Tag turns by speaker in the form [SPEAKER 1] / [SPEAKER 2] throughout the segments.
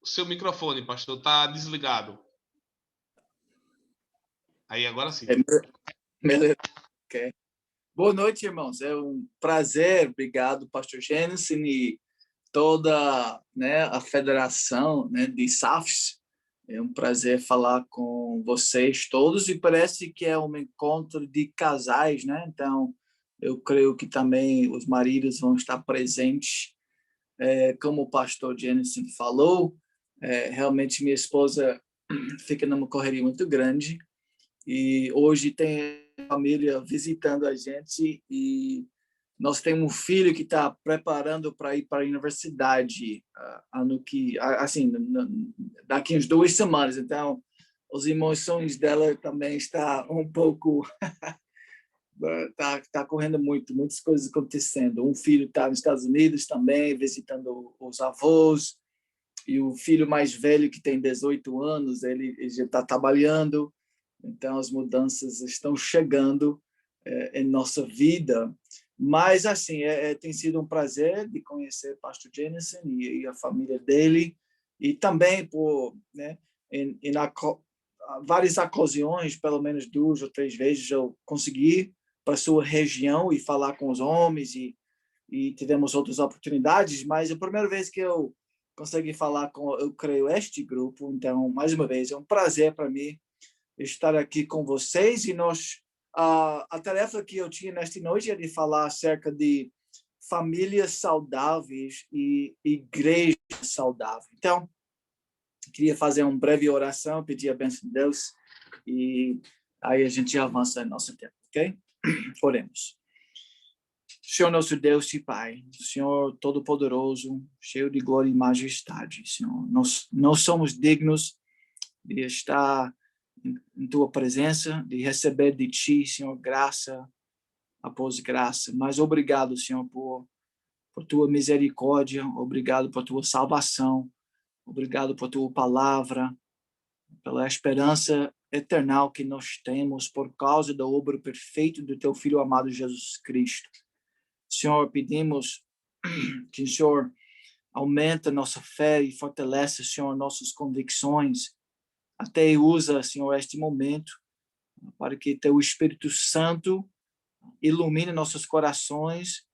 [SPEAKER 1] O seu microfone, pastor, está desligado. Aí, agora sim.
[SPEAKER 2] Beleza. Okay. Boa noite, irmãos. É um prazer. Obrigado, pastor Jensen e toda, né, a federação, né, de SAFs. É um prazer falar com vocês todos e parece que é um encontro de casais, né? Então, eu creio que também os maridos vão estar presentes. Como o pastor Jensen falou, realmente minha esposa fica numa correria muito grande e hoje tem família visitando a gente e nós temos um filho que está preparando para ir para a universidade ano que assim daqui uns 2 semanas. Então as emoções dela também está um pouco tá correndo muitas coisas acontecendo. Um filho está nos Estados Unidos também visitando os avós e o filho mais velho que tem 18 anos ele já está trabalhando. Então, as mudanças estão chegando em nossa vida. Mas, assim, tem sido um prazer de conhecer o pastor Jensen e a família dele. E também, em várias ocasiões, pelo menos 2 ou 3 vezes, eu consegui para a sua região e falar com os homens e tivemos outras oportunidades. Mas a primeira vez que eu consegui falar com, eu creio, este grupo. Então, mais uma vez, é um prazer para mim estar aqui com vocês e a tarefa que eu tinha nesta noite é de falar acerca de famílias saudáveis e igreja saudável. Então, queria fazer uma breve oração, pedir a bênção de Deus e aí a gente avança no nosso tempo, ok? Oremos. Senhor nosso Deus e Pai, Senhor Todo-Poderoso, cheio de glória e majestade, Senhor, nós não somos dignos de estar em tua presença, de receber de ti, Senhor, graça após graça. Mas obrigado, Senhor, por tua misericórdia, obrigado por tua salvação, obrigado por tua palavra, pela esperança eterna que nós temos por causa da obra perfeita do teu Filho amado Jesus Cristo. Senhor, pedimos que o Senhor aumenta nossa fé e fortalece, Senhor, nossas convicções. Até usa, Senhor, este momento para que teu Espírito Santo ilumine nossos corações,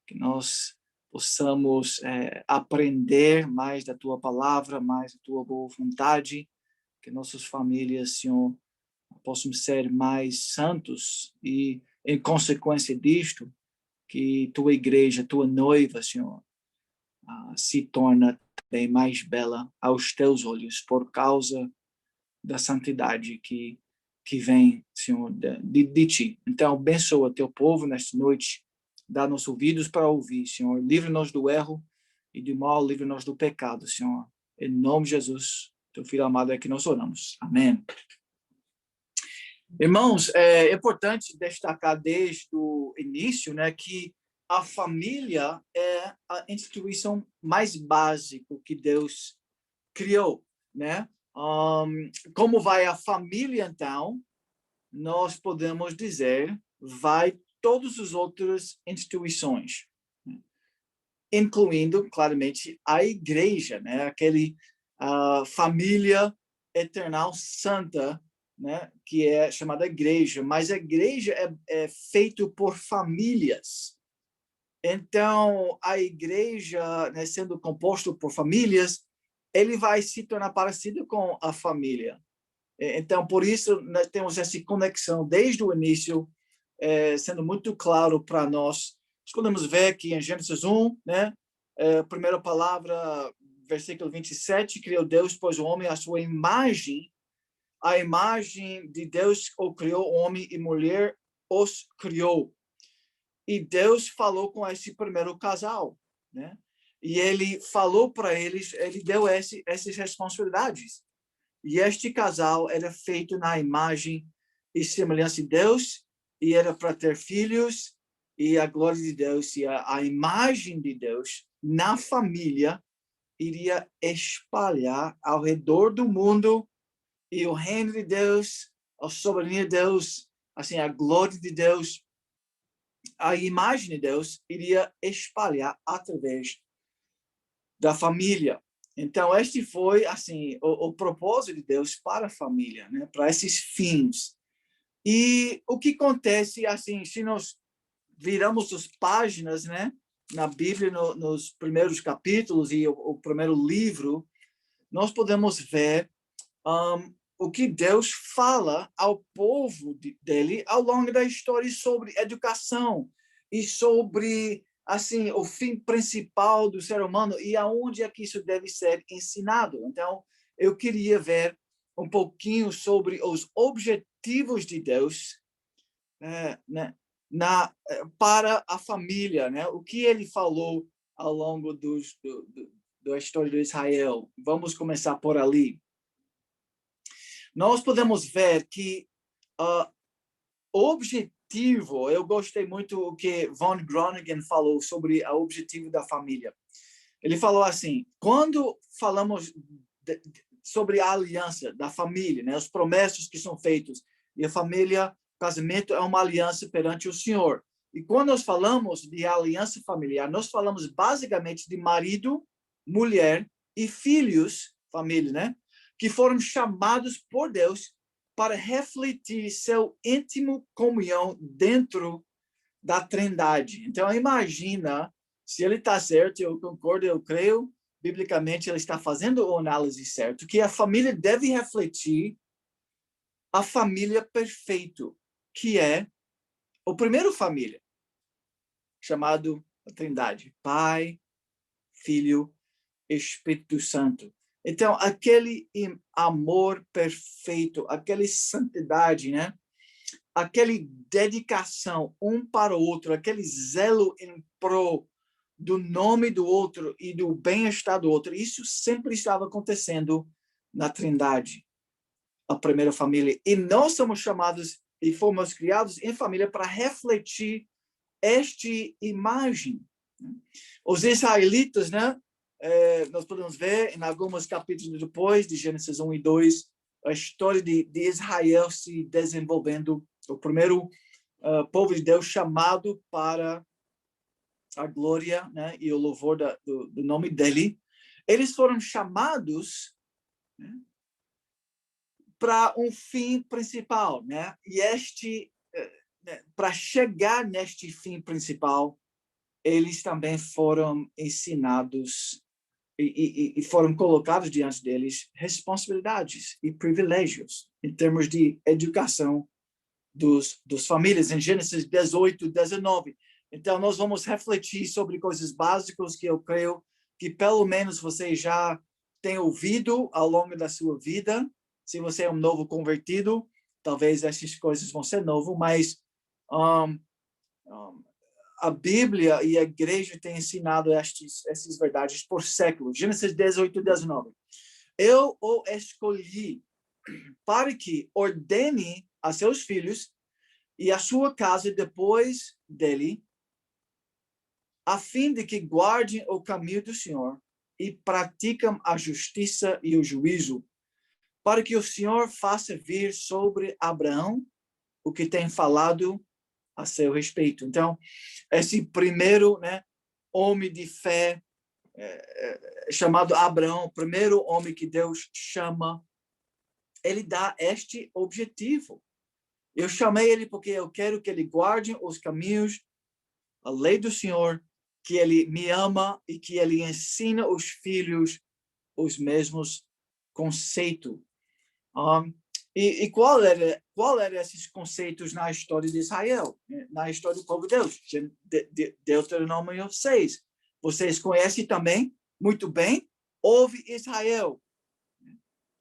[SPEAKER 2] que nós possamos aprender mais da tua palavra, mais da tua boa vontade, que nossas famílias, Senhor, possam ser mais santos e, em consequência disto, que tua igreja, tua noiva, Senhor, se torna também mais bela aos teus olhos por causa da santidade que vem, Senhor, de ti. Então, abençoa teu povo nesta noite, dá-nos ouvidos para ouvir, Senhor. Livra-nos do erro e do mal, livra-nos do pecado, Senhor. Em nome de Jesus, teu Filho amado, é que nós oramos. Amém. Irmãos, é importante destacar desde o início, né, que a família é a instituição mais básica que Deus criou, né? Como vai a família, então, nós podemos dizer, vai todas as outras instituições, né? Incluindo, claramente, a igreja, né? Aquele família eternal santa, né? Que é chamada igreja, mas a igreja é feita por famílias. Então, a igreja, né, sendo composta por famílias, ele vai se tornar parecido com a família. Então, por isso, nós temos essa conexão desde o início, sendo muito claro para nós. Nós podemos ver que em Gênesis 1, né, primeira palavra, versículo 27, criou Deus, pois o homem, a sua imagem, a imagem de Deus o criou, homem e mulher os criou. E Deus falou com esse primeiro casal, né? E ele falou para eles, ele deu essas responsabilidades. E este casal era feito na imagem e semelhança de Deus, e era para ter filhos, e a glória de Deus, e a imagem de Deus na família iria espalhar ao redor do mundo, e o reino de Deus, a soberania de Deus, assim, a glória de Deus, a imagem de Deus iria espalhar através da família. Então, este foi assim o propósito de Deus para a família, né? Para esses fins. E o que acontece, assim, se nós viramos as páginas, né? Na Bíblia, nos primeiros capítulos e o primeiro livro, nós podemos ver o que Deus fala ao povo dele ao longo da história sobre educação e sobre assim o fim principal do ser humano e aonde é que isso deve ser ensinado. Então, eu queria ver um pouquinho sobre os objetivos de Deus, né, para a família, né? O que ele falou ao longo da história de Israel. Vamos começar por ali. Nós podemos ver que o objetivo, eu gostei muito o que Von Groningen falou sobre o objetivo da família. Ele falou assim, quando falamos sobre a aliança da família, né, os promessas que são feitos, e a família, o casamento é uma aliança perante o Senhor. E quando nós falamos de aliança familiar, nós falamos basicamente de marido, mulher e filhos, família, né? Que foram chamados por Deus para refletir seu íntimo comunhão dentro da Trindade. Então, imagina, se ele está certo, eu concordo, eu creio, biblicamente ele está fazendo a análise certa, que a família deve refletir a família perfeita, que é o primeiro família, chamado a Trindade, Pai, Filho, Espírito Santo. Então, aquele amor perfeito, aquela santidade, né? Aquela dedicação um para o outro, aquele zelo em prol do nome do outro e do bem-estar do outro, isso sempre estava acontecendo na Trindade, a primeira família. E nós somos chamados e fomos criados em família para refletir esta imagem. Os israelitas, né? Nós podemos ver em alguns capítulos depois, de Gênesis 1 e 2, a história de Israel se desenvolvendo, o primeiro povo de Deus chamado para a glória, né, e o louvor do nome dele. Eles foram chamados, né, para um fim principal, né? E para chegar neste fim principal, eles também foram ensinados e foram colocados diante deles responsabilidades e privilégios em termos de educação dos famílias, em Gênesis 18, 19. Então, nós vamos refletir sobre coisas básicas que eu creio que pelo menos você já tem ouvido ao longo da sua vida. Se você é um novo convertido, talvez essas coisas vão ser novas, mas a Bíblia e a igreja têm ensinado essas verdades por séculos. Gênesis 18, 19. Eu o escolhi para que ordene a seus filhos e a sua casa depois dele, a fim de que guardem o caminho do Senhor e praticam a justiça e o juízo, para que o Senhor faça vir sobre Abraão o que tem falado a seu respeito. Então, esse primeiro, né, homem de fé, chamado Abraão, o primeiro homem que Deus chama, ele dá este objetivo. Eu chamei ele porque eu quero que ele guarde os caminhos, a lei do Senhor, que ele me ama e que ele ensina os filhos os mesmos conceitos. E qual era esses conceitos na história de Israel, na história do povo de Deus? Deuteronômio 6. Vocês conhecem também muito bem? Ouve Israel.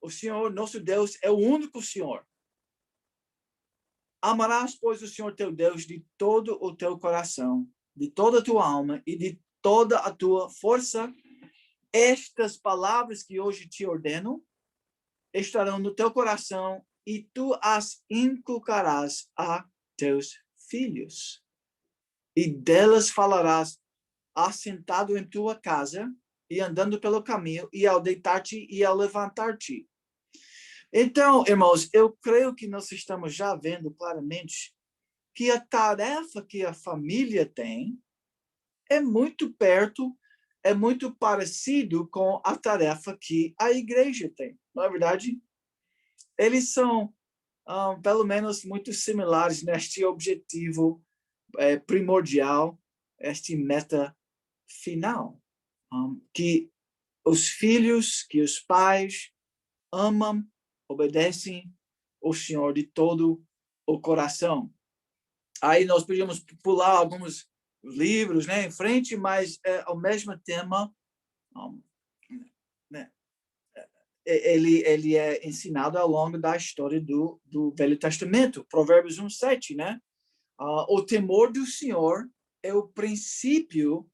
[SPEAKER 2] O Senhor, nosso Deus, é o único Senhor. Amarás, pois, o Senhor teu Deus de todo o teu coração, de toda a tua alma e de toda a tua força. Estas palavras que hoje te ordeno estarão no teu coração e tu as inculcarás a teus filhos. E delas falarás assentado em tua casa e andando pelo caminho e ao deitar-te e ao levantar-te. Então, irmãos, eu creio que nós estamos já vendo claramente que a tarefa que a família tem é muito perto, é muito parecido com a tarefa que a igreja tem. Não é verdade? Eles são, pelo menos, muito similares neste objetivo primordial, este meta final, que os filhos, que os pais amam, obedecem o Senhor de todo o coração. Aí nós podíamos pular alguns livros, né, em frente, mas é o mesmo tema, né? Ele é ensinado ao longo da história do Velho Testamento. Provérbios 1:7, né? O temor do Senhor é o princípio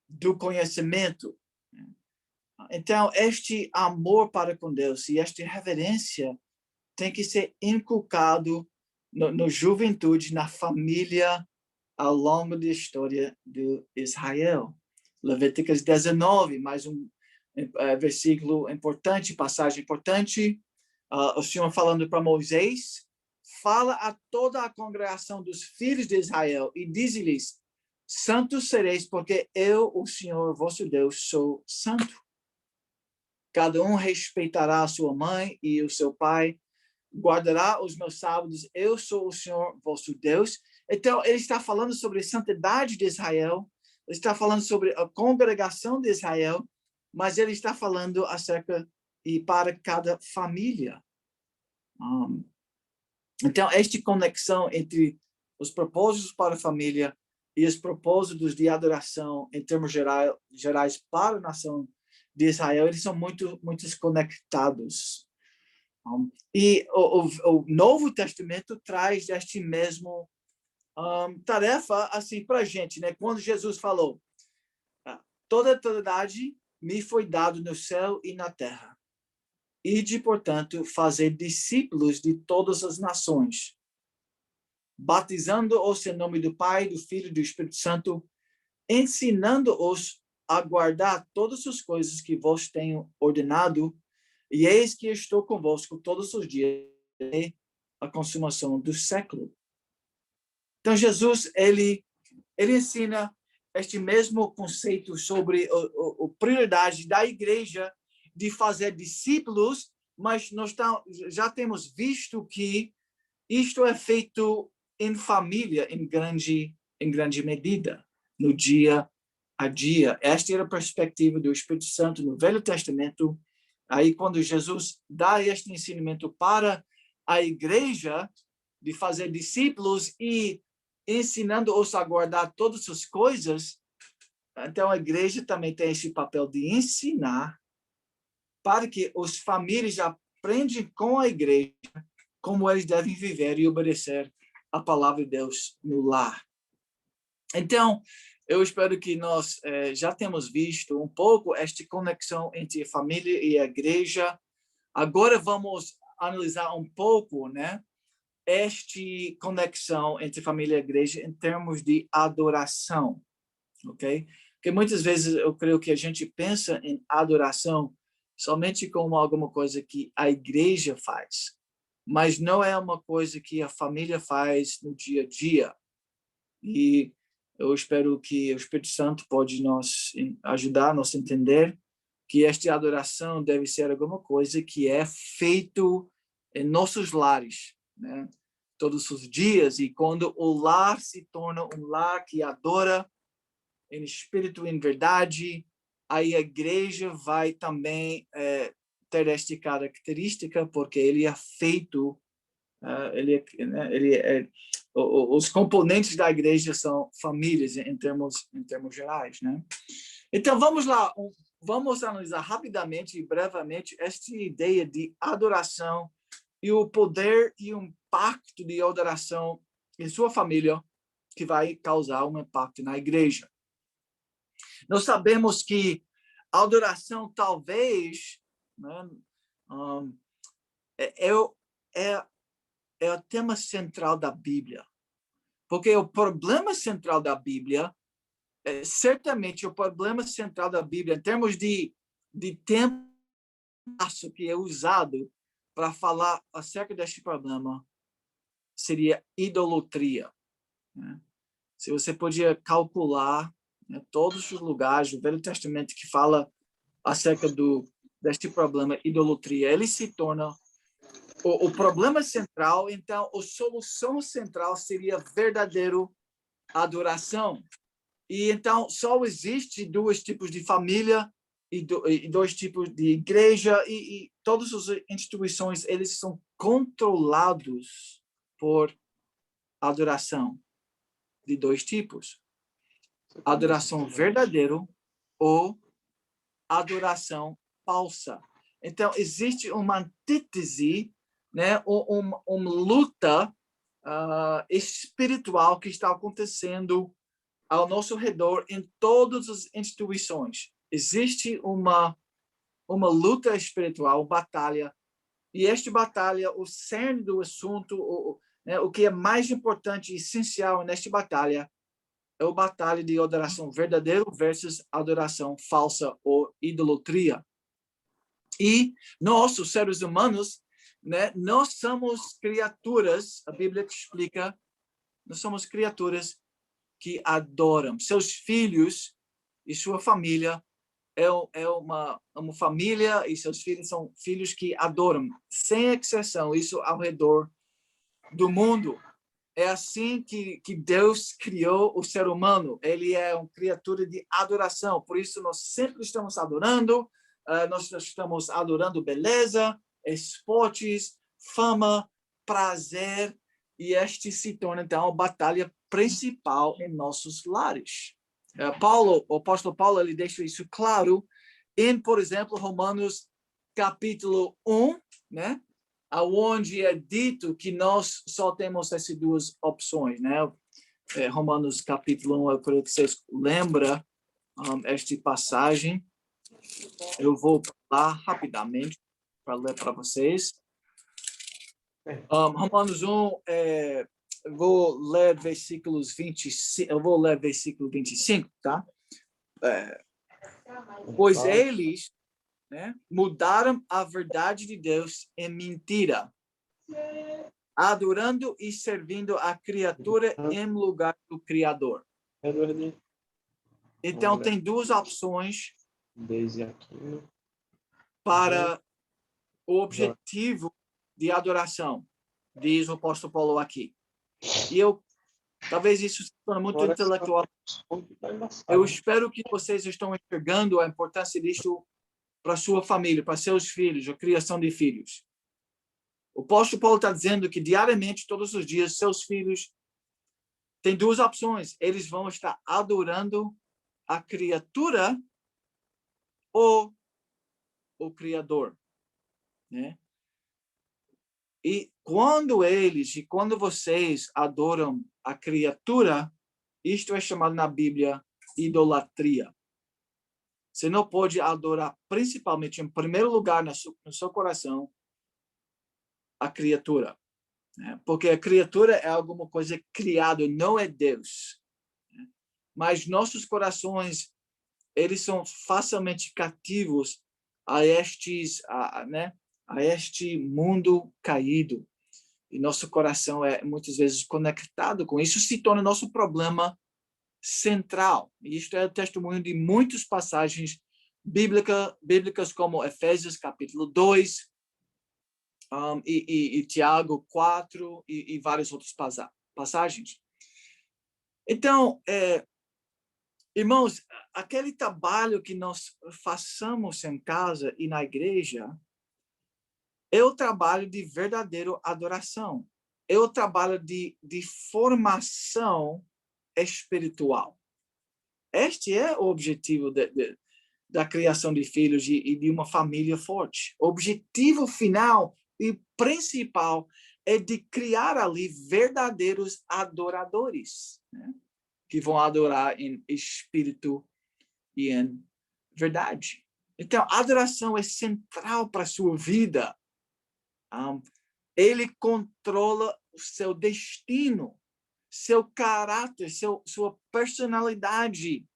[SPEAKER 2] do conhecimento. Então, este amor para com Deus e esta reverência tem que ser inculcado no juventude, na família, ao longo da história de Israel. Levíticos 19, mais um versículo importante, passagem importante. O Senhor falando para Moisés, fala a toda a congregação dos filhos de Israel e diz-lhes, santos sereis, porque eu, o Senhor, vosso Deus, sou santo. Cada um respeitará a sua mãe e o seu pai, guardará os meus sábados, eu sou o Senhor, vosso Deus. Então, ele está falando sobre a santidade de Israel, ele está falando sobre a congregação de Israel, mas ele está falando acerca e para cada família. Então, esta conexão entre os propósitos para a família e os propósitos de adoração, em termos gerais para a nação de Israel, eles são muito conectados. E o Novo Testamento traz este mesmo tarefa assim para a gente, né? Quando Jesus falou, toda a autoridade me foi dado no céu e na terra. Ide, portanto, fazer discípulos de todas as nações, batizando-os em nome do Pai, do Filho e do Espírito Santo, ensinando-os a guardar todas as coisas que vos tenho ordenado, e eis que estou convosco todos os dias, até a consumação do século. Então, Jesus, ele ensina este mesmo conceito sobre a prioridade da igreja de fazer discípulos, mas nós já temos visto que isto é feito em família, em grande medida, no dia a dia. Esta era a perspectiva do Espírito Santo no Velho Testamento. Aí, quando Jesus dá este ensinamento para a igreja de fazer discípulos e ensinando-os a guardar todas as coisas, então a igreja também tem esse papel de ensinar para que os famílias aprendam com a igreja como eles devem viver e obedecer a palavra de Deus no lar. Então, eu espero que nós já temos visto um pouco esta conexão entre a família e a igreja. Agora vamos analisar um pouco, né, esta conexão entre família e igreja em termos de adoração, ok? Porque muitas vezes eu creio que a gente pensa em adoração somente como alguma coisa que a igreja faz, mas não é uma coisa que a família faz no dia a dia. E eu espero que o Espírito Santo pode nos ajudar a nos entender que esta adoração deve ser alguma coisa que é feito em nossos lares, né? Todos os dias, e quando o lar se torna um lar que adora em espírito e em verdade, aí a igreja vai também ter esta característica, porque ele é feito, os componentes da igreja são famílias em termos gerais, né? Então vamos lá, vamos analisar rapidamente e brevemente esta ideia de adoração e o poder e o impacto de adoração em sua família que vai causar um impacto na igreja. Nós sabemos que a adoração talvez, né, é o tema central da Bíblia. Porque o problema central da Bíblia, certamente o problema central da Bíblia, em termos de tempo que é usado para falar acerca deste problema, seria idolatria, né? Se você podia calcular, né? Todos os lugares do Velho Testamento que fala acerca deste problema, idolatria, ele se torna o problema central. Então, a solução central seria verdadeiro adoração. E então só existe dois tipos de família e dois tipos de igreja, e todas as instituições, eles são controlados por adoração de dois tipos: adoração verdadeira ou adoração falsa. Então existe uma antítese, né, uma luta espiritual que está acontecendo ao nosso redor em todas as instituições. Existe uma luta espiritual, batalha, e esta batalha, o cerne do assunto, né, o que é mais importante e essencial nesta batalha, é a batalha de adoração verdadeira versus adoração falsa ou idolatria. E nós, os seres humanos, né, nós somos criaturas, a Bíblia explica, nós somos criaturas que adoram. Seus filhos e sua família é uma família, e seus filhos são filhos que adoram, sem exceção, isso ao redor do mundo. É assim que Deus criou o ser humano. Ele é uma criatura de adoração. Por isso, nós sempre estamos adorando. Nós estamos adorando beleza, esportes, fama, prazer. E este se torna, então, a batalha principal em nossos lares. O apóstolo Paulo, ele deixa isso claro em, por exemplo, Romanos capítulo 1, né? Onde é dito que nós só temos essas duas opções, né? Romanos capítulo 1, eu creio que vocês lembram esta passagem. Eu vou lá rapidamente para ler para vocês. Romanos 1, eu vou ler versículos 25, eu vou ler versículo 25, tá? Pois eles, né, mudaram a verdade de Deus em mentira, adorando e servindo a criatura em lugar do Criador. Então, tem duas opções para o objetivo de adoração, diz o apóstolo Paulo aqui. E talvez isso se torne muito intelectual. Eu espero que vocês estão enxergando a importância disso para sua família, para seus filhos, a criação de filhos. O apóstolo Paulo está dizendo que diariamente, todos os dias, seus filhos têm duas opções. Eles vão estar adorando a criatura ou o Criador, né? E quando vocês adoram a criatura, isto é chamado na Bíblia idolatria. Você não pode adorar, principalmente, em primeiro lugar, no seu coração, a criatura, né? Porque a criatura é alguma coisa criada, não é Deus, né? Mas nossos corações, eles são facilmente cativos a este mundo caído. E nosso coração é muitas vezes conectado com isso. Se torna nosso problema central. E isto é o testemunho de muitas passagens bíblicas como Efésios capítulo 2, e Tiago 4 e várias outras passagens. Então, irmãos, aquele trabalho que nós façamos em casa e na igreja é o trabalho de verdadeira adoração. É o trabalho de formação espiritual. Este é o objetivo da criação de filhos e de uma família forte. O objetivo final e principal é de criar ali verdadeiros adoradores, né? Que vão adorar em espírito e em verdade. Então, a adoração é central para a sua vida. Ele controla o seu destino, seu caráter, sua personalidade,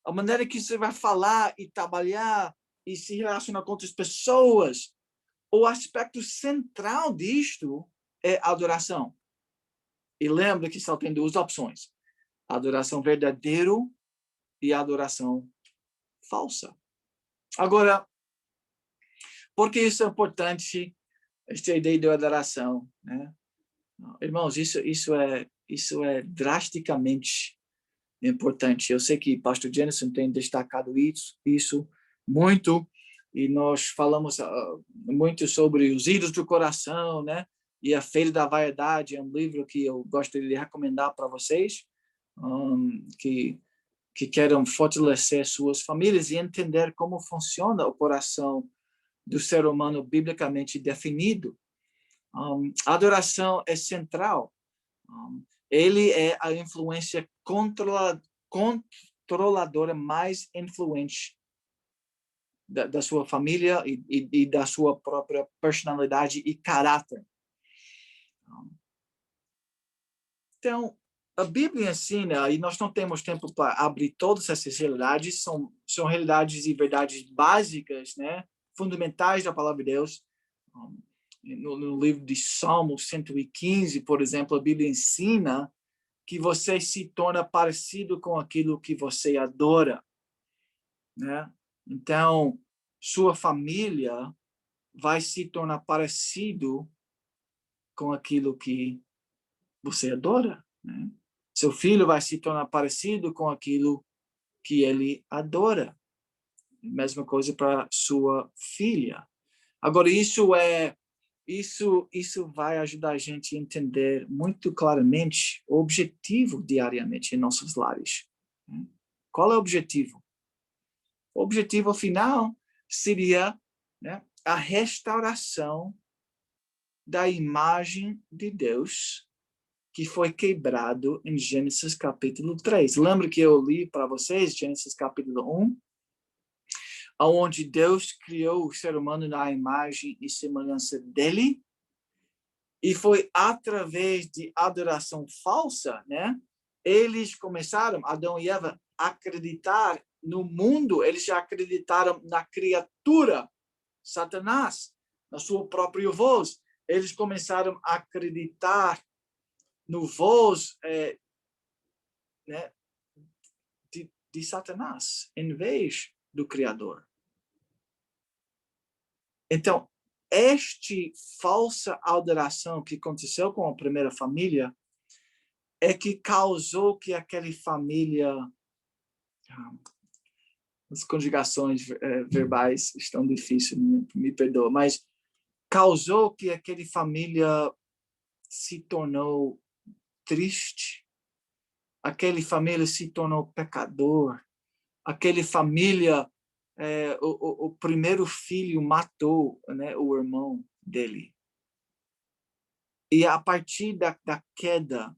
[SPEAKER 2] a maneira que você vai falar e trabalhar e se relacionar com outras pessoas. O aspecto central disto é a adoração. E lembra que só tem duas opções: adoração verdadeira e adoração falsa. Agora, por que isso é importante, esta ideia de adoração, né? Irmãos, isso é drasticamente importante. Eu sei que pastor Jenison tem destacado isso muito, e nós falamos muito sobre os ídolos do coração, né? E a Feira da Vaidade é um livro que eu gostaria de recomendar para vocês, que queiram fortalecer suas famílias e entender como funciona o coração do ser humano biblicamente definido. A adoração é central. Ele é a influência controladora mais influente da sua família e da sua própria personalidade e caráter. Então, a Bíblia ensina, e nós não temos tempo para abrir todas essas realidades, são realidades e verdades básicas, né, fundamentais da palavra de Deus. No livro de Salmos 115, por exemplo, a Bíblia ensina que você se torna parecido com aquilo que você adora, né? Então, sua família vai se tornar parecido com aquilo que você adora, né? Seu filho vai se tornar parecido com aquilo que ele adora. Mesma coisa para sua filha. Agora, isso vai ajudar a gente a entender muito claramente o objetivo diariamente em nossos lares. Qual é o objetivo? O objetivo final seria, né, a restauração da imagem de Deus que foi quebrado em Gênesis capítulo 3. Lembra que eu li para vocês Gênesis capítulo 1? Onde Deus criou o ser humano na imagem e semelhança dele, e foi através de adoração falsa, né? Eles começaram, Adão e Eva, a acreditar no mundo, eles já acreditaram na criatura, Satanás, na sua própria voz. Eles começaram a acreditar no voz né, de Satanás, em vez do Criador. Então, esta falsa adoração que aconteceu com a primeira família é que causou que aquela família... As conjugações verbais estão difíceis, me perdoa, mas causou que aquela família se tornou triste, aquela família se tornou pecador, aquela família... o primeiro filho matou, né, o irmão dele. E a partir da queda,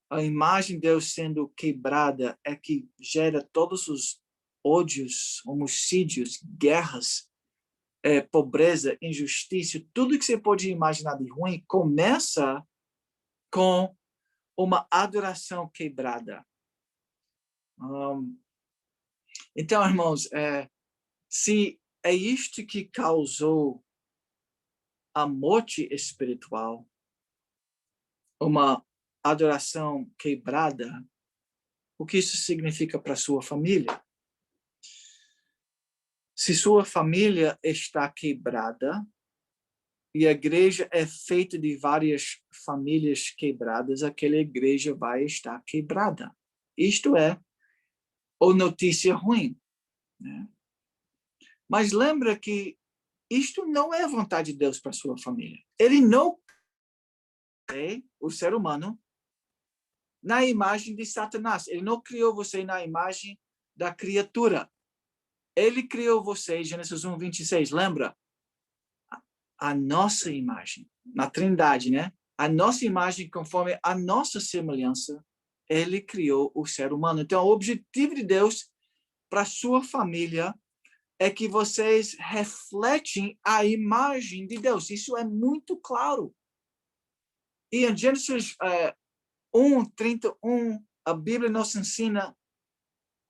[SPEAKER 2] a imagem de Deus sendo quebrada é que gera todos os ódios, homicídios, guerras, pobreza, injustiça, tudo que você pode imaginar de ruim começa com uma adoração quebrada. Então, irmãos, se é isto que causou a morte espiritual, uma adoração quebrada, o que isso significa para sua família? Se sua família está quebrada, e a igreja é feita de várias famílias quebradas, aquela igreja vai estar quebrada. Isto é ou notícia ruim, né? Mas lembra que isto não é a vontade de Deus para sua família. Ele não é o ser humano na imagem de Satanás. Ele não criou você na imagem da criatura. Ele criou você, Gênesis 1, 26, lembra? A nossa imagem, na Trindade, né? A nossa imagem, conforme a nossa semelhança, ele criou o ser humano. Então, o objetivo de Deus para sua família é que vocês refletem a imagem de Deus. Isso é muito claro. E em Gênesis 1, 31, a Bíblia nos ensina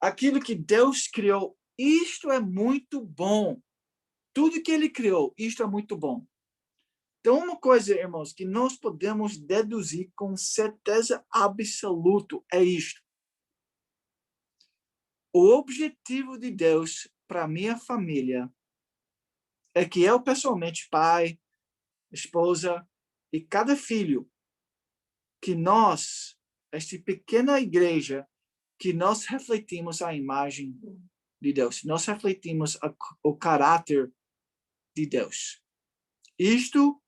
[SPEAKER 2] aquilo que Deus criou. Isto é muito bom. Tudo que ele criou, isto é muito bom. Então, uma coisa, irmãos, que nós podemos deduzir com certeza absoluta é isto. O objetivo de Deus para minha família é que eu, pessoalmente, pai, esposa e cada filho, que nós, esta pequena igreja, que nós refletimos a imagem de Deus. Nós refletimos o caráter de Deus. Isto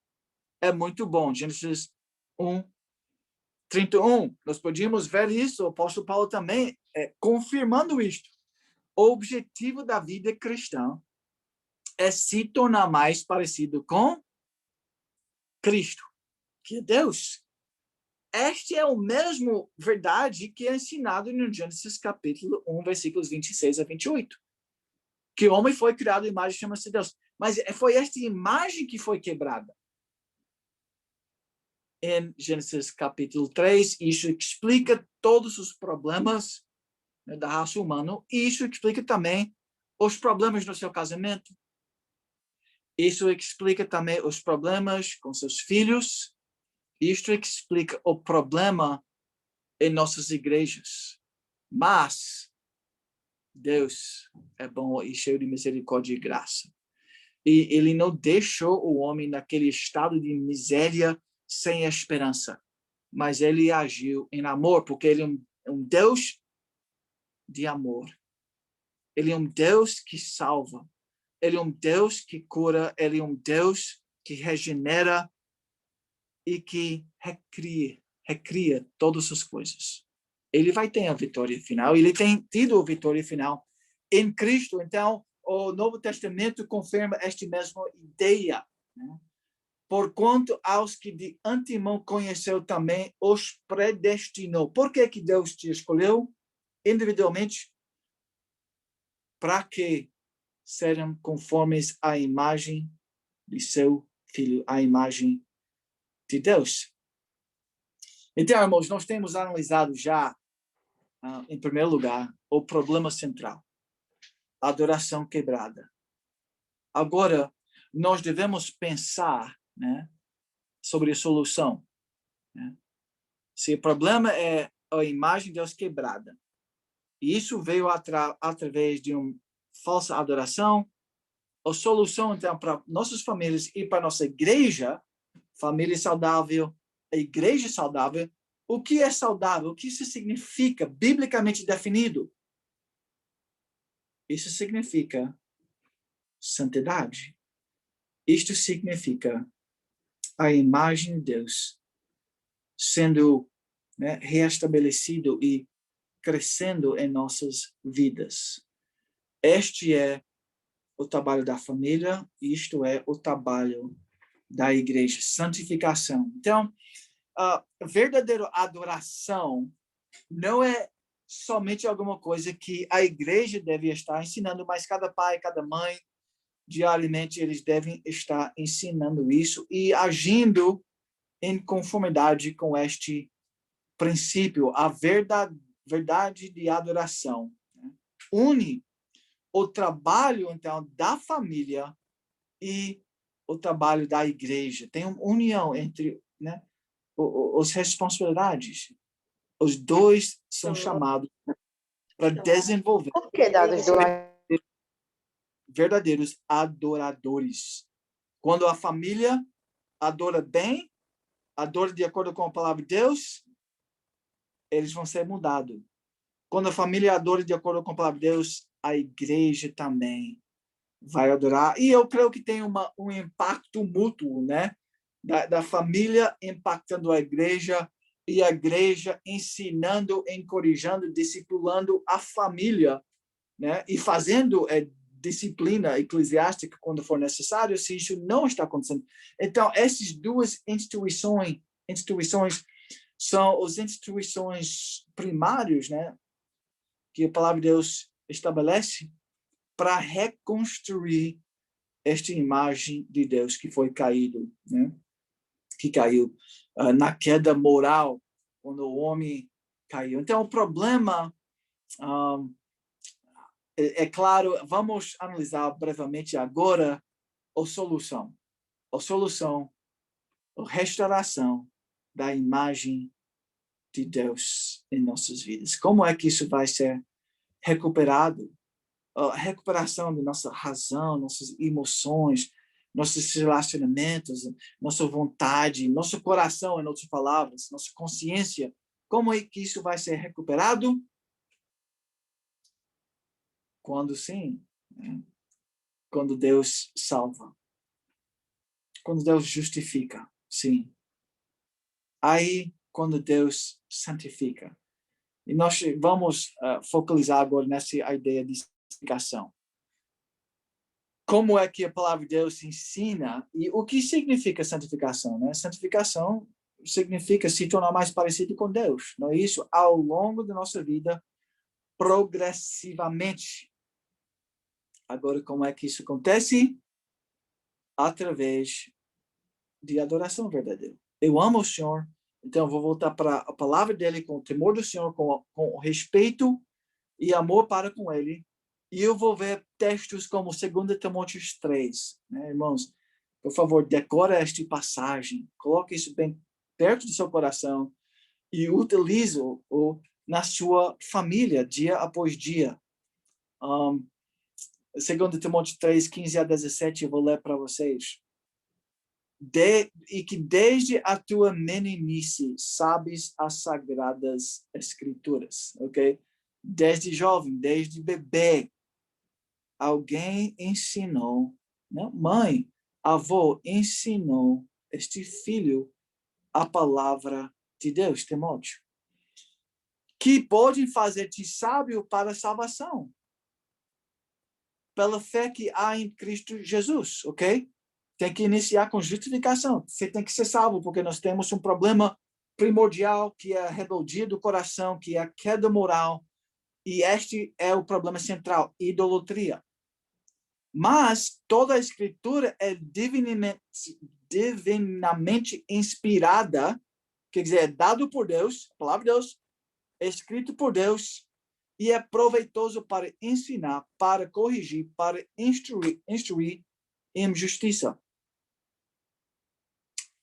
[SPEAKER 2] é muito bom. Gênesis 1:31. Nós podíamos ver isso, o apóstolo Paulo também confirmando isto. O objetivo da vida cristã é se tornar mais parecido com Cristo, que é Deus. Este é o mesmo verdade que é ensinado no Gênesis capítulo 1, versículos 26 a 28. Que o homem foi criado à imagem e semelhança de Deus. Mas foi esta imagem que foi quebrada. Em Gênesis capítulo 3, isso explica todos os problemas, né, da raça humana. E isso explica também os problemas no seu casamento. Isso explica também os problemas com seus filhos. Isto explica o problema em nossas igrejas. Mas Deus é bom e cheio de misericórdia e graça. E ele não deixou o homem naquele estado de miséria sem esperança. Mas ele agiu em amor, porque ele é um Deus de amor. Ele é um Deus que salva. Ele é um Deus que cura. Ele é um Deus que regenera e que recria todas as coisas. Ele vai ter a vitória final. Ele tem tido a vitória final em Cristo. Então, o Novo Testamento confirma esta mesma ideia, né? Porquanto aos que de antemão conheceu também os predestinou. Por que Deus te escolheu individualmente? Para que sejam conformes à imagem de seu Filho, à imagem de Deus. Então, irmãos, nós temos analisado já, em primeiro lugar, o problema central. A adoração quebrada. Agora, nós devemos pensar, né, sobre a solução. Né? Se o problema é a imagem de Deus quebrada, e isso veio através de uma falsa adoração, a solução, então, para nossas famílias e para nossa igreja, família saudável, a igreja saudável, o que é saudável? O que isso significa, biblicamente definido? Isso significa santidade. Isto significa a imagem de Deus sendo, né, reestabelecido e crescendo em nossas vidas. Este é o trabalho da família, isto é o trabalho da igreja, santificação. Então, a verdadeira adoração não é somente alguma coisa que a igreja deve estar ensinando, mas cada pai, cada mãe, diariamente, eles devem estar ensinando isso e agindo em conformidade com este princípio, a verdade de adoração. Né? Une o trabalho, então, da família e o trabalho da igreja. Tem uma união entre, né, as responsabilidades. Os dois são chamados para desenvolver verdadeiros adoradores. Quando a família adora bem, adora de acordo com a palavra de Deus, eles vão ser mudados. Quando a família adora de acordo com a palavra de Deus, a igreja também vai adorar. E eu creio que tem um impacto mútuo, né? Da família impactando a igreja e a igreja ensinando, encorajando, discipulando a família, né? E fazendo disciplina eclesiástica quando for necessário, se isso não está acontecendo. Então, essas duas instituições são as instituições primárias, né? Que a palavra de Deus estabelece para reconstruir esta imagem de Deus que foi caído, né? Que caiu na queda moral, quando o homem caiu. Então, o problema, é claro, vamos analisar brevemente agora a solução. A solução, a restauração da imagem de Deus em nossas vidas. Como é que isso vai ser recuperado. A recuperação da nossa razão, nossas emoções, nossos relacionamentos, nossa vontade, nosso coração, em outras palavras, nossa consciência. Como é que isso vai ser recuperado? Quando sim, né? Quando Deus salva. Quando Deus justifica, sim. Aí, quando Deus santifica. E nós vamos focalizar agora nessa ideia de santificação. Como é que a palavra de Deus ensina e o que significa santificação, né? Santificação significa se tornar mais parecido com Deus, não é isso? Ao longo da nossa vida, progressivamente. Agora, como é que isso acontece? Através de adoração verdadeira. Eu amo o Senhor, então eu vou voltar para a palavra dele com o temor do Senhor, com respeito e amor para com ele. E eu vou ver textos como 2 Timóteo 3, né, irmãos? Por favor, decora esta passagem, coloque isso bem perto do seu coração e utilize-o na sua família, dia após dia. 2 Timóteo 3, 15 a 17, eu vou ler para vocês. E que desde a tua meninice sabes as sagradas escrituras, ok? Desde jovem, desde bebê, alguém ensinou, né? Mãe, avô ensinou este filho a palavra de Deus, Timóteo, que pode fazer-te sábio para a salvação, pela fé que há em Cristo Jesus, ok? Tem que iniciar com justificação. Você tem que ser salvo, porque nós temos um problema primordial, que é a rebeldia do coração, que é a queda moral, e este é o problema central, idolatria. Mas toda a escritura é divinamente inspirada, quer dizer, é dado por Deus, a palavra de Deus, é escrito por Deus, e é proveitoso para ensinar, para corrigir, para instruir em justiça.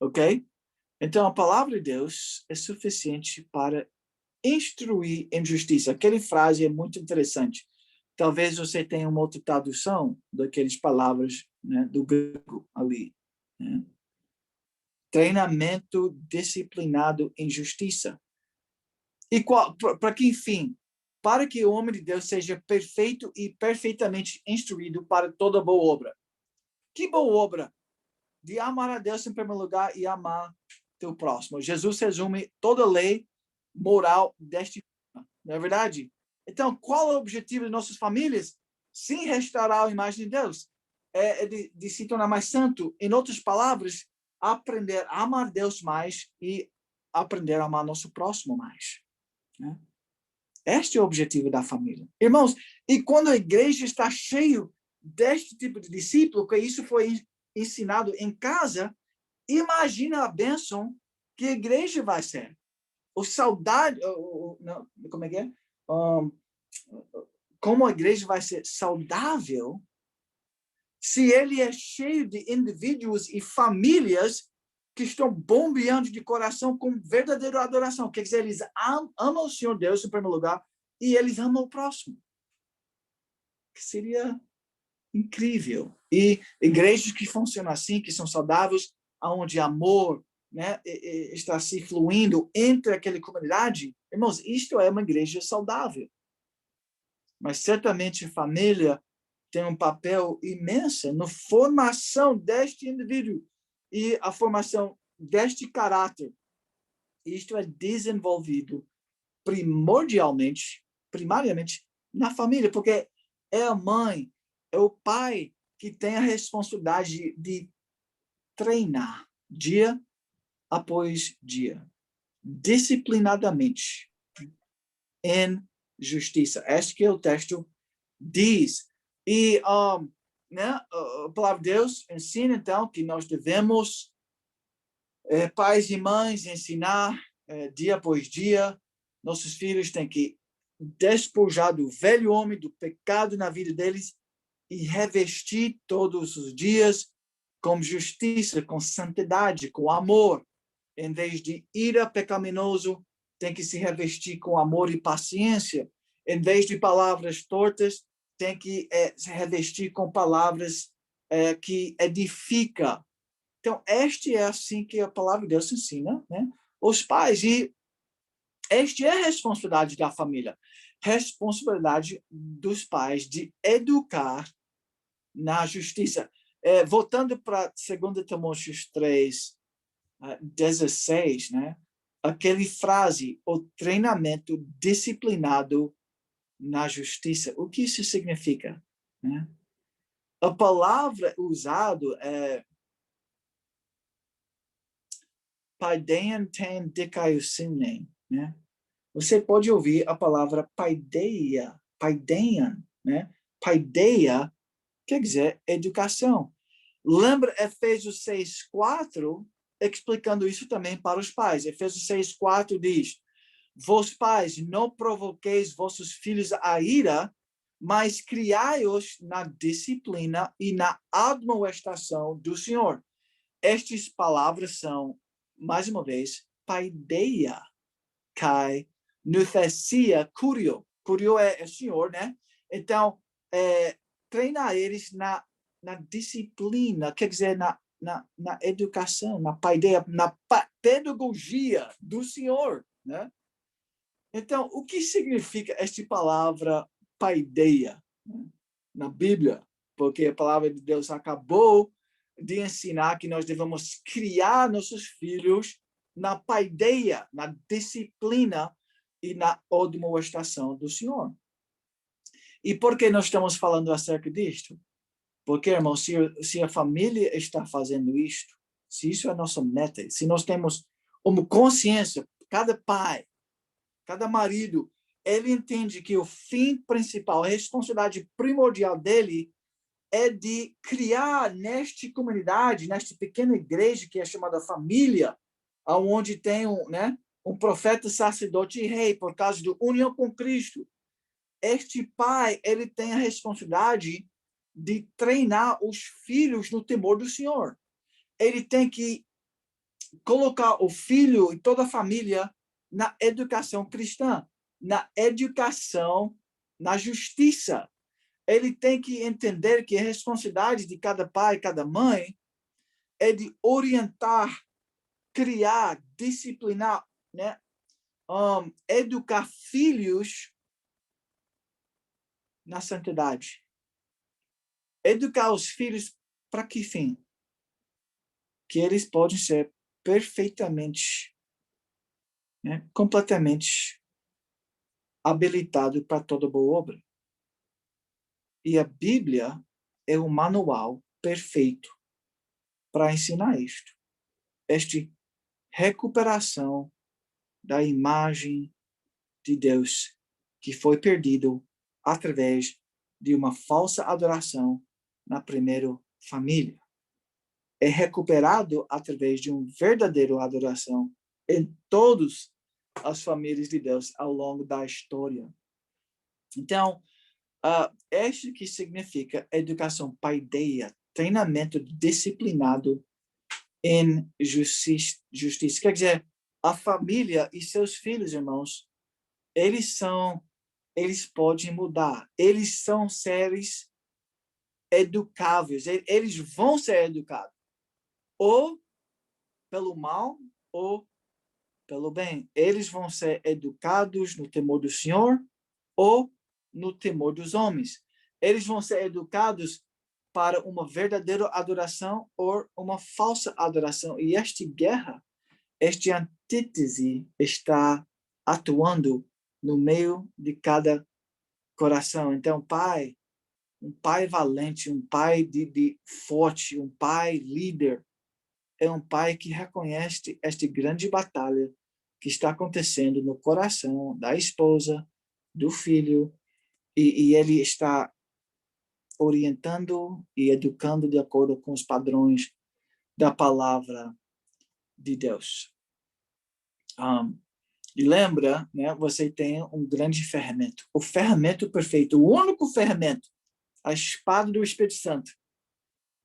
[SPEAKER 2] Ok? Então, a palavra de Deus é suficiente para instruir em justiça. Aquela frase é muito interessante. Talvez você tenha uma outra tradução daquelas palavras, né, do grego ali. Né? Treinamento disciplinado em justiça. E para que fim? Para que o homem de Deus seja perfeito e perfeitamente instruído para toda boa obra. Que boa obra? De amar a Deus em primeiro lugar e amar teu próximo. Jesus resume toda a lei moral deste, não é verdade? Então, qual é o objetivo de nossas famílias? Sim, restaurar a imagem de Deus. É de se tornar mais santo. Em outras palavras, aprender a amar Deus mais e aprender a amar nosso próximo mais. Né? Este é o objetivo da família. Irmãos, e quando a igreja está cheia deste tipo de discípulo, que isso foi ensinado em casa, imagina a bênção que a igreja vai ser. O saudade, não, como é que é? Como a igreja vai ser saudável se ele é cheio de indivíduos e famílias que estão bombeando de coração com verdadeira adoração. Quer dizer, eles amam o Senhor Deus em primeiro lugar e eles amam o próximo. Que seria incrível. E igrejas que funcionam assim, que são saudáveis, onde amor, né, está se fluindo entre aquela comunidade, irmãos, isto é uma igreja saudável. Mas certamente a família tem um papel imenso na formação deste indivíduo e a formação deste caráter. Isto é desenvolvido primariamente na família, porque é a mãe, é o pai que tem a responsabilidade de treinar dia após dia, disciplinadamente, em justiça. Este que o texto diz. E né, a palavra de Deus ensina, então, que nós devemos, pais e mães, ensinar dia após dia. Nossos filhos têm que despojar do velho homem, do pecado na vida deles e revestir todos os dias com justiça, com santidade, com amor. Em vez de ira pecaminoso, tem que se revestir com amor e paciência. Em vez de palavras tortas, tem que se revestir com palavras que edifica. Então, este é assim que a palavra de Deus ensina, né? Os pais. E este é a responsabilidade da família. Responsabilidade dos pais de educar na justiça. Voltando para 2 Timóteo 3, 16, né? Aquela frase, o treinamento disciplinado na justiça. O que isso significa? Né? A palavra usada é paideia ten dikaiosine, né? Você pode ouvir a palavra paideia, né? Paideia quer dizer educação. Lembra Efésios 6:4 explicando isso também para os pais. Efésios 6:4 diz: vós pais, não provoqueis vossos filhos a ira, mas criai-os na disciplina e na admoestação do Senhor. Estas palavras são, mais uma vez, paideia, kai, nuthesia, curio. Curio é Senhor, né? Então, treinar eles na disciplina, quer dizer, na educação, na paideia, na pedagogia do Senhor, né? Então, o que significa esta palavra paideia, né, na Bíblia? Porque a palavra de Deus acabou de ensinar que nós devemos criar nossos filhos na paideia, na disciplina e na admoestação do Senhor. E por que nós estamos falando acerca disto? Porque, irmão, se a família está fazendo isto, se isso é a nossa meta, se nós temos uma consciência, cada pai, cada marido, ele entende que o fim principal, a responsabilidade primordial dele é de criar nesta comunidade, nesta pequena igreja que é chamada família, onde tem um profeta, sacerdote e rei, por causa da união com Cristo. Este pai, ele tem a responsabilidade de treinar os filhos no temor do Senhor. Ele tem que colocar o filho e toda a família na educação cristã, na educação, na justiça. Ele tem que entender que a responsabilidade de cada pai, cada mãe, é de orientar, criar, disciplinar, né? Educar filhos na santidade. Educar os filhos para que fim? Que eles podem ser perfeitamente, né, completamente habilitados para toda boa obra. E a Bíblia é o manual perfeito para ensinar isto. Esta recuperação da imagem de Deus que foi perdido através de uma falsa adoração na primeira família. É recuperado através de uma verdadeira adoração em todas as famílias de Deus ao longo da história. Então, isso que significa educação paideia, treinamento disciplinado em justiça. Quer dizer, a família e seus filhos, irmãos, eles podem mudar. Eles são seres educáveis. Eles vão ser educados. Ou pelo mal, ou pelo bem. Eles vão ser educados no temor do Senhor, ou no temor dos homens. Eles vão ser educados para uma verdadeira adoração ou uma falsa adoração. E esta guerra, esta antítese está atuando no meio de cada coração. Então, um pai valente, um pai de forte, um pai líder, é um pai que reconhece esta grande batalha que está acontecendo no coração da esposa, do filho, e ele está orientando e educando de acordo com os padrões da palavra de Deus. E lembra, né, você tem um grande ferramenta. O ferramenta perfeito, o único ferramenta, a espada do Espírito Santo,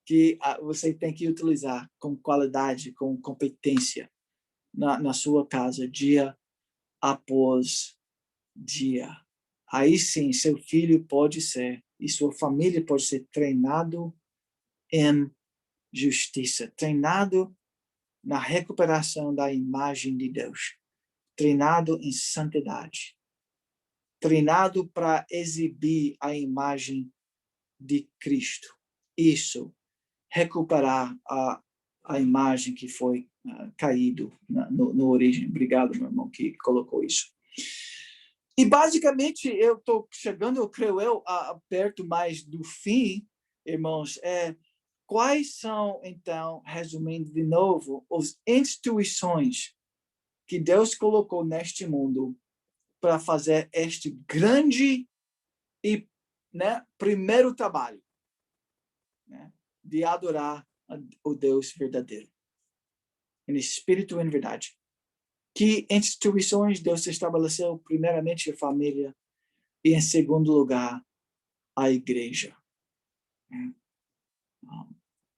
[SPEAKER 2] que você tem que utilizar com qualidade, com competência na sua casa, dia após dia. aí sim seu filho pode ser, e sua família pode ser treinado em justiça, treinado na recuperação da imagem de Deus, treinado em santidade, treinado para exibir a imagem de Cristo. Isso, recuperar a imagem que foi caído no origem. Obrigado, meu irmão, que colocou isso. E, basicamente, eu estou chegando, eu creio perto mais do fim, irmãos. Quais são, então, resumindo de novo, as instituições que Deus colocou neste mundo para fazer este grande e primeiro trabalho, né, de adorar o Deus verdadeiro, em espírito e em verdade? Que instituições Deus estabeleceu? Primeiramente, a família, e, em segundo lugar, a igreja.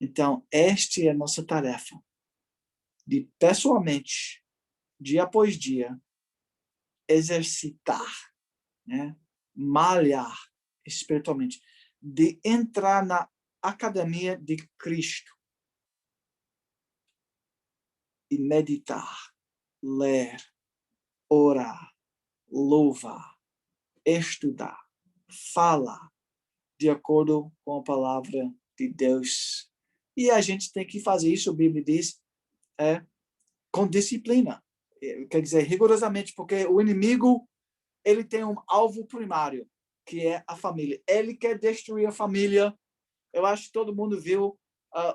[SPEAKER 2] Então, esta é a nossa tarefa, de pessoalmente, dia após dia, exercitar, né, malhar espiritualmente, de entrar na academia de Cristo e meditar, ler, orar, louvar, estudar, falar de acordo com a palavra de Deus. E a gente tem que fazer isso, a Bíblia diz, com disciplina. Quer dizer, rigorosamente, porque o inimigo, ele tem um alvo primário, que é a família. Ele quer destruir a família. Eu acho que todo mundo viu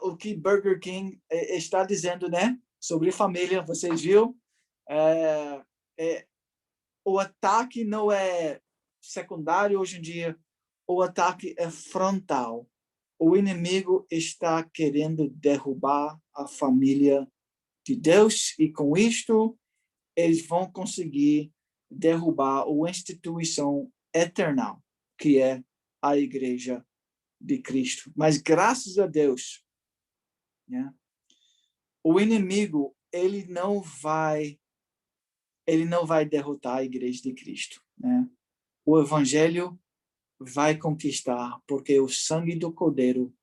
[SPEAKER 2] o que Burger King está dizendo, né, sobre família. Vocês viram? O ataque não é secundário hoje em dia. O ataque é frontal. O inimigo está querendo derrubar a família de Deus, e com isto eles vão conseguir derrubar a instituição eterna, que é a igreja de Cristo. Mas graças a Deus, né, o inimigo ele não vai derrotar a igreja de Cristo, né? O evangelho vai conquistar, porque o sangue do Cordeiro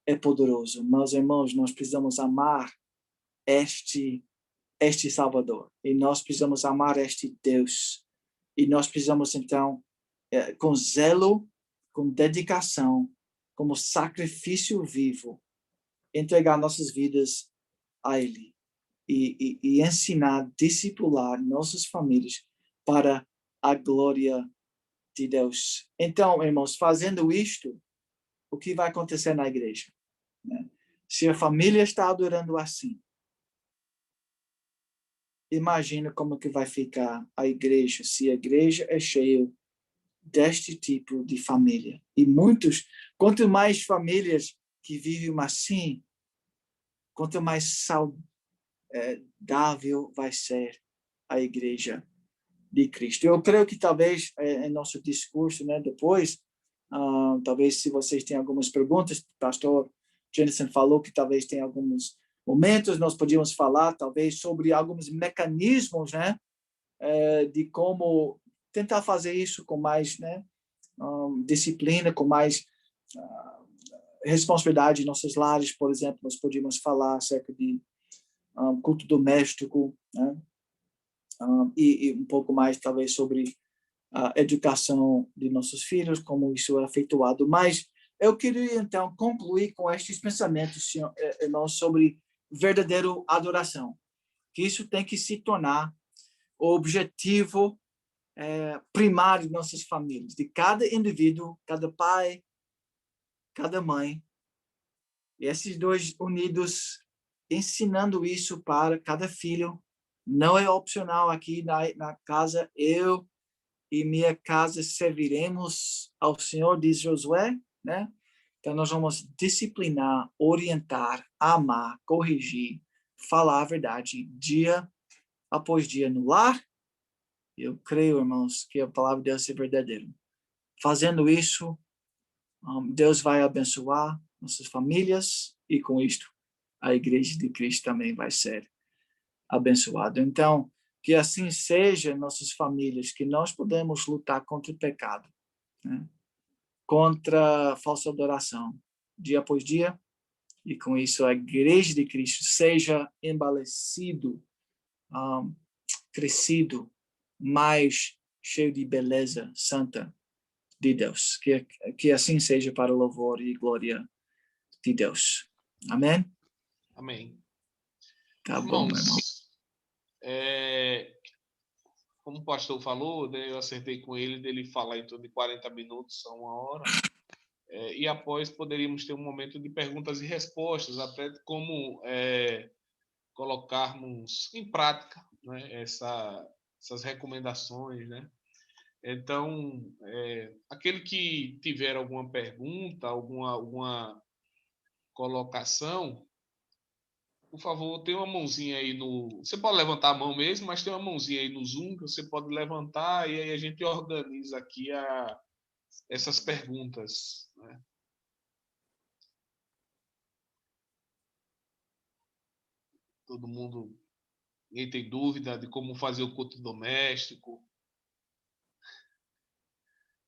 [SPEAKER 2] é poderoso. Meus irmãos, nós precisamos amar este Salvador, e nós precisamos amar este Deus, e nós precisamos, então, com zelo, com dedicação, como sacrifício vivo, entregar nossas vidas a Ele e ensinar, discipular nossas famílias para a glória de Deus. Então, irmãos, fazendo isto, o que vai acontecer na igreja, né? Se a família está adorando assim, imagina como que vai ficar a igreja, se a igreja é cheia deste tipo de família. E quanto mais famílias que vivem assim, quanto mais saudável vai ser a igreja de Cristo. Eu creio que talvez em nosso discurso, né, depois, talvez se vocês têm algumas perguntas, o pastor Jensen falou que talvez tenha alguns momentos, nós podíamos falar talvez sobre alguns mecanismos, né, de como tentar fazer isso com mais, né, disciplina, com mais responsabilidade em nossos lares. Por exemplo, nós podíamos falar acerca de culto doméstico, né, e um pouco mais talvez sobre a educação de nossos filhos, como isso é efetuado. Mas eu queria, então, concluir com estes pensamentos, irmãos, sobre verdadeira adoração, que isso tem que se tornar o objetivo primário de nossas famílias, de cada indivíduo, cada pai, cada mãe, e esses dois unidos, ensinando isso para cada filho. Não é opcional aqui na casa. Eu e minha casa serviremos ao Senhor, diz Josué, né? Então, nós vamos disciplinar, orientar, amar, corrigir, falar a verdade dia após dia no lar. Eu creio, irmãos, que a palavra de Deus é verdadeira. Fazendo isso, Deus vai abençoar nossas famílias, e com isto, a igreja de Cristo também vai ser abençoada. Então, Que assim seja em nossas famílias, que nós podemos lutar contra o pecado, né? Contra a falsa adoração, dia após dia, e com isso a Igreja de Cristo seja embalecido, crescido, mais cheio de beleza santa de Deus. Que assim seja para o louvor e glória de Deus. Amém?
[SPEAKER 1] Amém.
[SPEAKER 2] Tá bom, meu irmão.
[SPEAKER 1] Irmãos, como o pastor falou, né, eu acertei com ele dele falar em torno de 40 minutos a 1 hora. E após poderíamos ter um momento de perguntas e respostas, até como colocarmos em prática, né, essas recomendações, né? Então, aquele que tiver alguma pergunta, alguma colocação, por favor, tem uma mãozinha aí no... Você pode levantar a mão mesmo, mas tem uma mãozinha aí no Zoom que você pode levantar e aí a gente organiza aqui essas perguntas, né? Todo mundo, ninguém tem dúvida de como fazer o culto doméstico,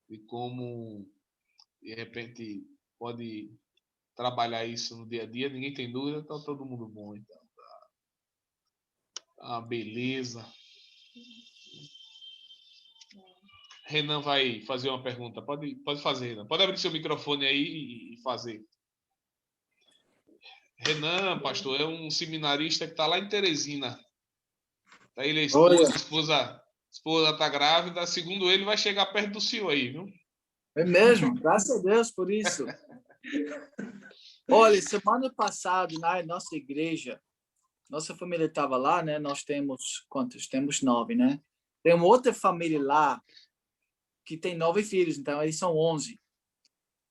[SPEAKER 1] de como, de repente, pode trabalhar isso no dia a dia. Ninguém tem dúvida, tá todo mundo bom, então. Ah, beleza. Renan vai fazer uma pergunta. Pode fazer, Renan. Pode abrir seu microfone aí e fazer. Renan, pastor, é um seminarista que está lá em Teresina. Tá ele, a esposa está grávida. Segundo ele, vai chegar perto do senhor aí, viu?
[SPEAKER 2] É mesmo, graças a Deus por isso. Olha, semana passada, na nossa igreja, nossa família estava lá, né? Nós temos quantos? Temos 9, né? Tem uma outra família lá que tem 9 filhos, então eles são 11.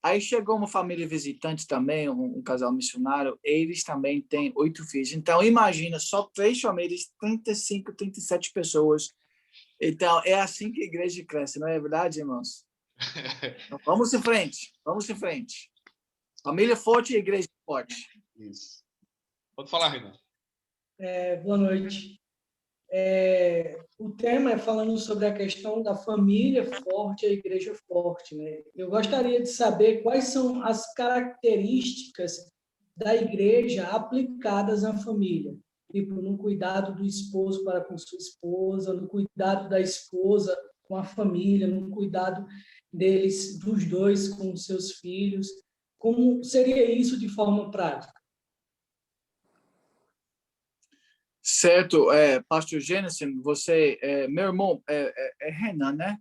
[SPEAKER 2] Aí chegou uma família visitante também, um casal missionário, eles também têm 8 filhos. Então, imagina, só 3 famílias, 35, 37 pessoas. Então, é assim que a igreja cresce, não é verdade, irmãos? Então, vamos em frente, vamos em frente. Família forte e igreja forte.
[SPEAKER 1] Isso. Pode falar, Renan.
[SPEAKER 3] Boa noite. O tema é falando sobre a questão da família forte e a igreja forte, né? Eu gostaria de saber quais são as características da igreja aplicadas à família. Tipo, no cuidado do esposo para com sua esposa, no cuidado da esposa com a família, no cuidado deles, dos dois com os seus filhos. Como seria isso de forma prática?
[SPEAKER 2] Certo, pastor Jensen, você, meu irmão, Renan, né?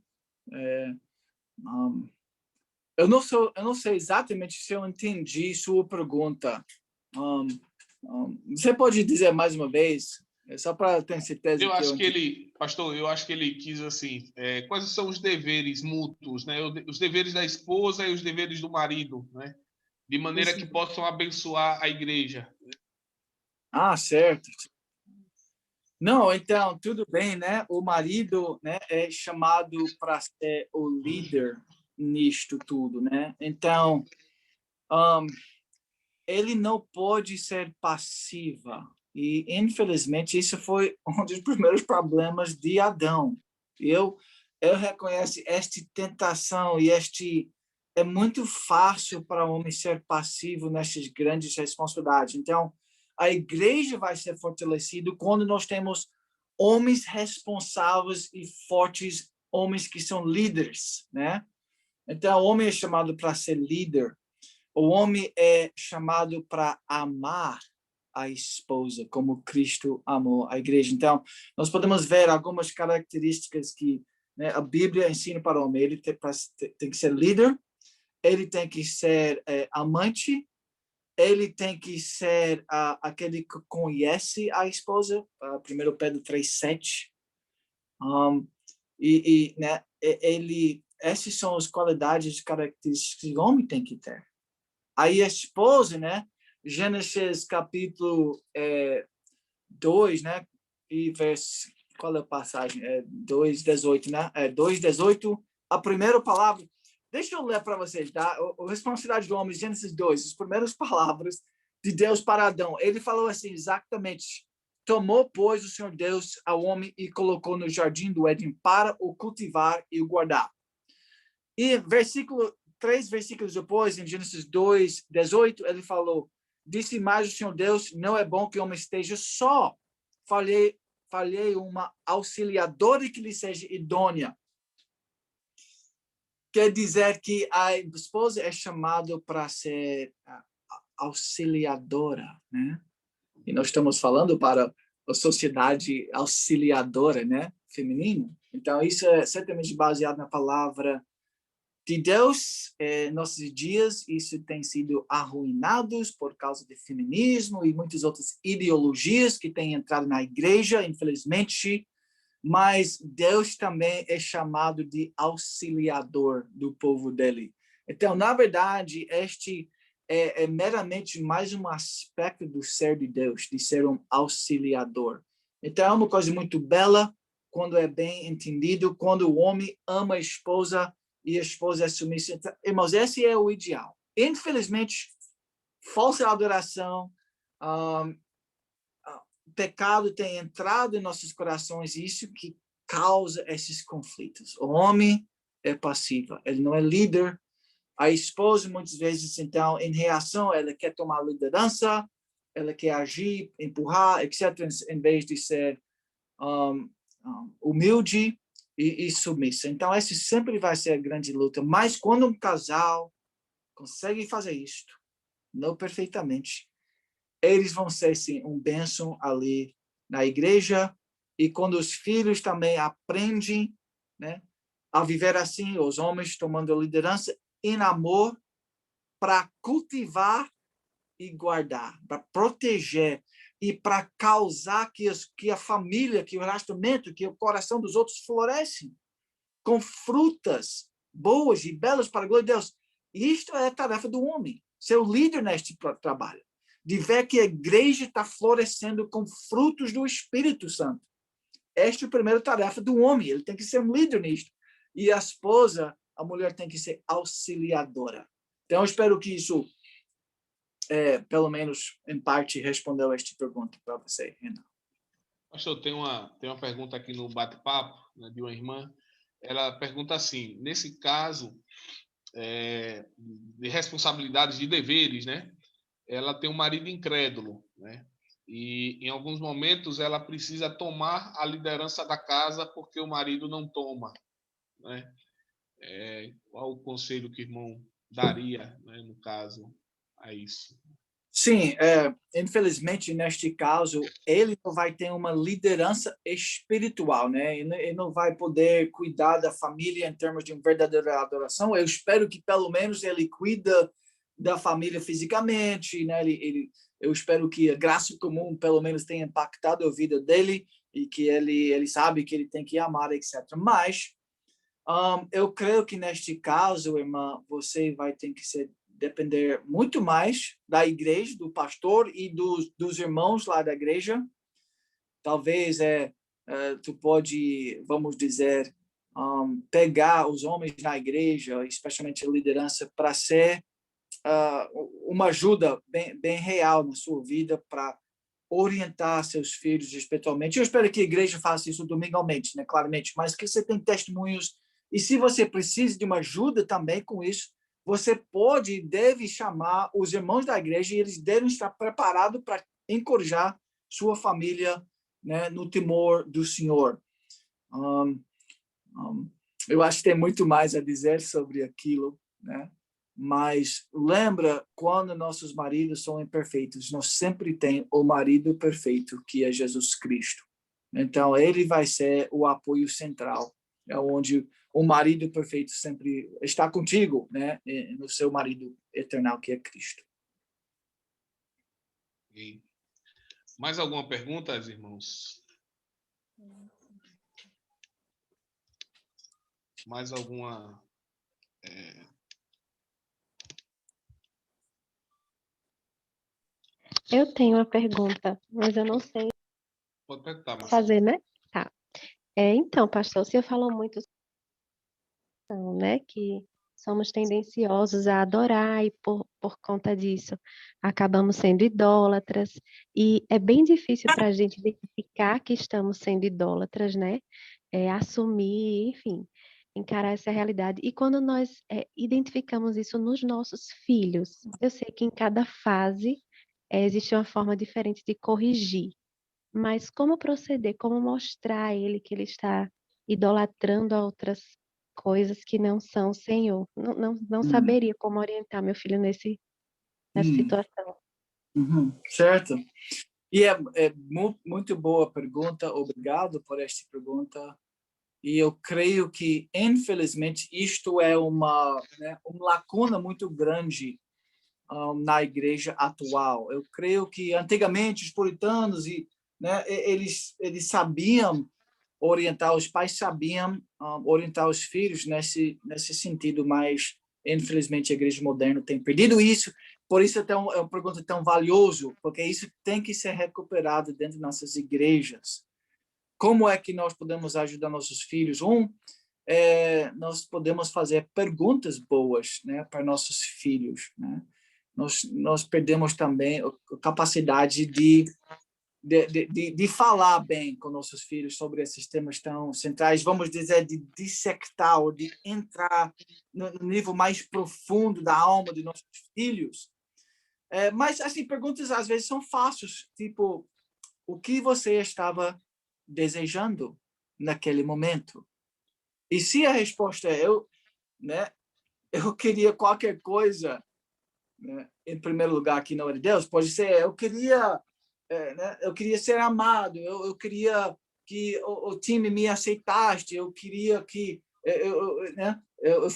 [SPEAKER 2] Eu não sei exatamente se eu entendi sua pergunta. Você pode dizer mais uma vez, só para ter certeza
[SPEAKER 1] eu
[SPEAKER 2] que
[SPEAKER 1] acho que ele, pastor, eu acho que ele quis assim, quais são os deveres mútuos, né? Os deveres da esposa e os deveres do marido, né? De maneira que possam abençoar a igreja.
[SPEAKER 2] Ah, certo. Não, então, tudo bem, né? O marido, né, é chamado para ser o líder nisto tudo, né? Então, ele não pode ser passiva. E, infelizmente, isso foi um dos primeiros problemas de Adão. Eu reconheço esta tentação e é muito fácil para o homem ser passivo nessas grandes responsabilidades. Então, a igreja vai ser fortalecida quando nós temos homens responsáveis e fortes, homens que são líderes, né? Então, o homem é chamado para ser líder. O homem é chamado para amar a esposa, como Cristo amou a igreja. Então, nós podemos ver algumas características que, né, a Bíblia ensina para o homem. Ele tem que ser líder, ele tem que ser amante, ele tem que ser aquele que conhece a esposa, 1 Pedro 3:7. Né, essas são as qualidades e características que o homem tem que ter. Aí a esposa, né? Gênesis capítulo 2, né? E verso, qual é a passagem? 2:18, né? 2:18, a primeira palavra. Deixa eu ler para vocês, tá? A responsabilidade do homem, Gênesis 2, as primeiras palavras de Deus para Adão. Ele falou assim, exatamente, Tomou, pois, o Senhor Deus ao homem e colocou no jardim do Éden para o cultivar e o guardar. E 3 versículos depois, em Gênesis 2, 18, ele falou, disse mais o Senhor Deus, não é bom que o homem esteja só. Falei uma auxiliadora que lhe seja idônea. Quer dizer que a esposa é chamada para ser auxiliadora, né? E nós estamos falando para a sociedade auxiliadora, né? Feminina. Então, isso é certamente baseado na palavra de Deus. Nossos dias, isso tem sido arruinado por causa do feminismo e muitas outras ideologias que têm entrado na igreja, infelizmente. Mas Deus também é chamado de auxiliador do povo dele. Então, na verdade, este é meramente mais um aspecto do ser de Deus, de ser um auxiliador. Então, é uma coisa muito bela quando é bem entendido, quando o homem ama a esposa e a esposa é submissa. Então, irmãos, esse é o ideal. Infelizmente, falsa adoração, pecado tem entrado em nossos corações, e isso que causa esses conflitos. O homem é passivo, ele não é líder. A esposa, muitas vezes, então, em reação, ela quer tomar liderança, ela quer agir, empurrar, etc., em vez de ser humilde e submissa. Então, essa sempre vai ser a grande luta. Mas quando um casal consegue fazer isto, não perfeitamente, eles vão ser, sim, um bênção ali na igreja, e quando os filhos também aprendem, né, a viver assim, os homens tomando a liderança em amor, para cultivar e guardar, para proteger e para causar que a família, que o relacionamento, que o coração dos outros florescem com frutas boas e belas para a glória de Deus. E isto é a tarefa do homem, ser o líder neste trabalho, de ver que a igreja está florescendo com frutos do Espírito Santo. Esta é a primeira tarefa do homem, ele tem que ser um líder nisto. E a esposa, a mulher, tem que ser auxiliadora. Então, eu espero que isso, pelo menos, em parte, respondeu esta pergunta para você, Renan.
[SPEAKER 1] Pastor, tem uma pergunta aqui no bate-papo, né, de uma irmã. Ela pergunta assim, nesse caso de responsabilidades, de deveres, né? Ela tem um marido incrédulo, né? E em alguns momentos ela precisa tomar a liderança da casa porque o marido não toma, né? Qual o conselho que o irmão daria, né, no caso, a isso?
[SPEAKER 2] Sim, infelizmente, neste caso, ele não vai ter uma liderança espiritual, né? Ele não vai poder cuidar da família em termos de uma verdadeira adoração. Eu espero que, pelo menos, ele cuida da família fisicamente, né? Eu espero que a graça comum, pelo menos, tenha impactado a vida dele e que ele sabe que ele tem que amar, etc. Mas eu creio que, neste caso, irmã, você vai ter que depender muito mais da igreja, do pastor e dos irmãos lá da igreja. Talvez tu pode, vamos dizer, pegar os homens na igreja, especialmente a liderança, para ser uma ajuda bem real na sua vida, para orientar seus filhos espiritualmente. Eu espero que a igreja faça isso domingalmente, né, claramente, mas que você tenha testemunhos, e se você precisa de uma ajuda também com isso, você pode e deve chamar os irmãos da igreja, e eles devem estar preparados para encorajar sua família, né, no temor do Senhor. Eu acho que tem muito mais a dizer sobre aquilo, né? Mas lembra, quando nossos maridos são imperfeitos, nós sempre tem o marido perfeito, que é Jesus Cristo. Então, ele vai ser o apoio central, onde o marido perfeito sempre está contigo, né? No seu marido eterno, que é Cristo.
[SPEAKER 1] E mais alguma pergunta, irmãos? Mais alguma...
[SPEAKER 4] Eu tenho uma pergunta, mas eu não sei
[SPEAKER 1] Pode perguntar, Marcelo.
[SPEAKER 4] fazer, né? Tá. Então, pastor, o senhor falou muito, né, que somos tendenciosos a adorar e por conta disso acabamos sendo idólatras. E é bem difícil para a gente identificar que estamos sendo idólatras, né? Assumir, enfim, encarar essa realidade. E quando nós identificamos isso nos nossos filhos, eu sei que em cada fase existe uma forma diferente de corrigir, mas como proceder, como mostrar a ele que ele está idolatrando a outras coisas que não são o Senhor? Não
[SPEAKER 2] Hum,
[SPEAKER 4] saberia como orientar meu filho nessa
[SPEAKER 2] hum,
[SPEAKER 4] situação.
[SPEAKER 2] certo. E é muito boa pergunta, obrigado por esta pergunta. E eu creio que, infelizmente, isto é uma lacuna muito grande na igreja atual. Eu creio que, antigamente, os puritanos, eles sabiam orientar, os pais sabiam orientar os filhos nesse sentido, mas, infelizmente, a igreja moderna tem perdido isso. Por isso é uma pergunta tão valiosa, porque isso tem que ser recuperado dentro de nossas igrejas. Como é que nós podemos ajudar nossos filhos? Nós podemos fazer perguntas boas, né, para nossos filhos, né? Nós perdemos também a capacidade de falar bem com nossos filhos sobre esses temas tão centrais, vamos dizer, de dissectar ou de entrar no nível mais profundo da alma de nossos filhos. Mas, assim, perguntas às vezes são fáceis, tipo, o que você estava desejando naquele momento? E se a resposta é né, eu queria qualquer coisa, né, em primeiro lugar, que não é de Deus, pode ser, eu queria ser amado, eu queria que o time me aceitasse, eu queria que eu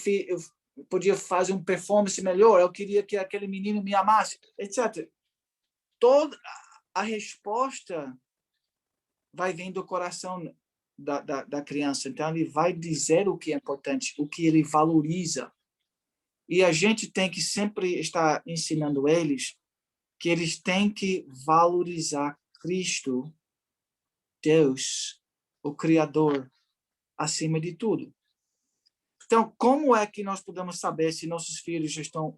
[SPEAKER 2] podia fazer uma performance melhor, eu queria que aquele menino me amasse, etc. Toda a resposta vai vir do coração da criança. Então, ele vai dizer o que é importante, o que ele valoriza. E a gente tem que sempre estar ensinando eles que eles têm que valorizar Cristo, Deus, o Criador, acima de tudo. Então, como é que nós podemos saber se nossos filhos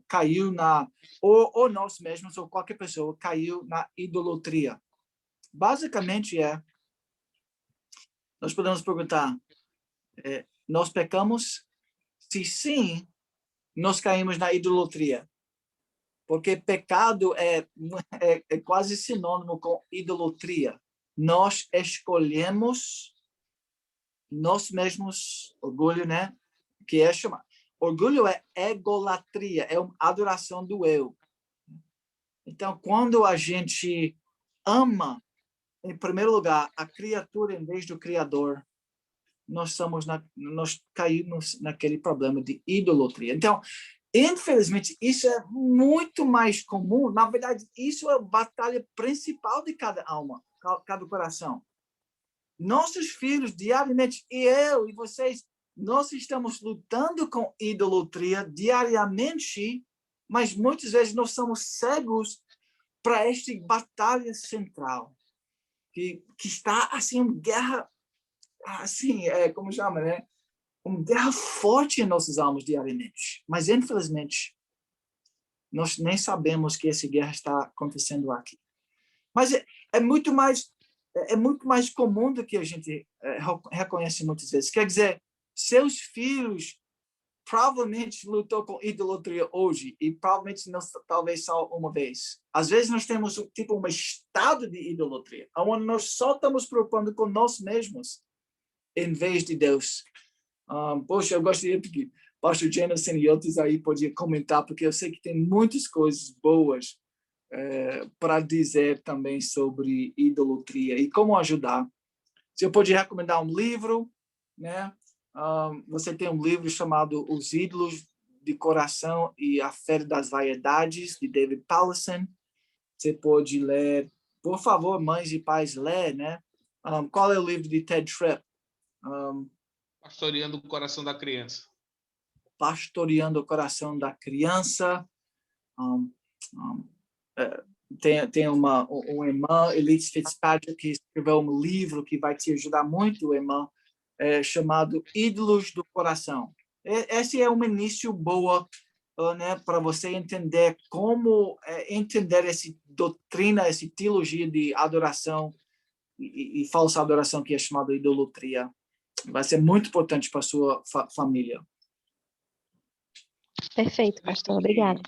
[SPEAKER 2] caiu ou nós mesmos, ou qualquer pessoa, caiu na idolatria? Basicamente nós podemos perguntar, nós pecamos? Se sim, nós caímos na idolatria. Porque pecado é quase sinônimo com idolatria. Nós escolhemos nós mesmos, orgulho, né? Que é chamado. Orgulho é egolatria, é uma adoração do eu. Então, quando a gente ama, em primeiro lugar, a criatura em vez do Criador, nós caímos naquele problema de idolatria. Então, infelizmente, isso é muito mais comum. Na verdade, isso é a batalha principal de cada alma, cada coração. Nossos filhos, diariamente, e eu e vocês, nós estamos lutando com idolatria diariamente, mas muitas vezes nós somos cegos para esta batalha central, que está, assim, uma guerra, assim, como chama, né? Uma guerra forte em nossas almas diariamente. Mas, infelizmente, nós nem sabemos que essa guerra está acontecendo aqui. Mas é muito mais comum do que a gente reconhece muitas vezes. Quer dizer, seus filhos provavelmente lutou com idolatria hoje e provavelmente não, talvez só uma vez. Às vezes nós temos tipo um estado de idolatria, onde nós só estamos preocupando com nós mesmos em vez de Deus. Poxa, eu gostaria que o pastor Jensen e outros aí podiam comentar, porque eu sei que tem muitas coisas boas para dizer também sobre idolatria e como ajudar. Se eu podia recomendar um livro, né? Você tem um livro chamado Os Ídolos de Coração e a Fé das Vaidades, de David Powlison. Você pode ler, por favor, mães e pais, ler, né? Qual é o livro de Ted Tripp?
[SPEAKER 1] Pastoreando o Coração da Criança.
[SPEAKER 2] Pastoreando o Coração da Criança. Tem uma irmã, Elise Fitzpatrick, que escreveu um livro que vai te ajudar muito, irmã, chamado Ídolos do Coração. Esse é um início boa, né, para você entender como entender essa doutrina, essa teologia de adoração e falsa adoração que é chamada idolatria. Vai ser muito importante para a sua família.
[SPEAKER 4] Perfeito, pastor. Obrigada.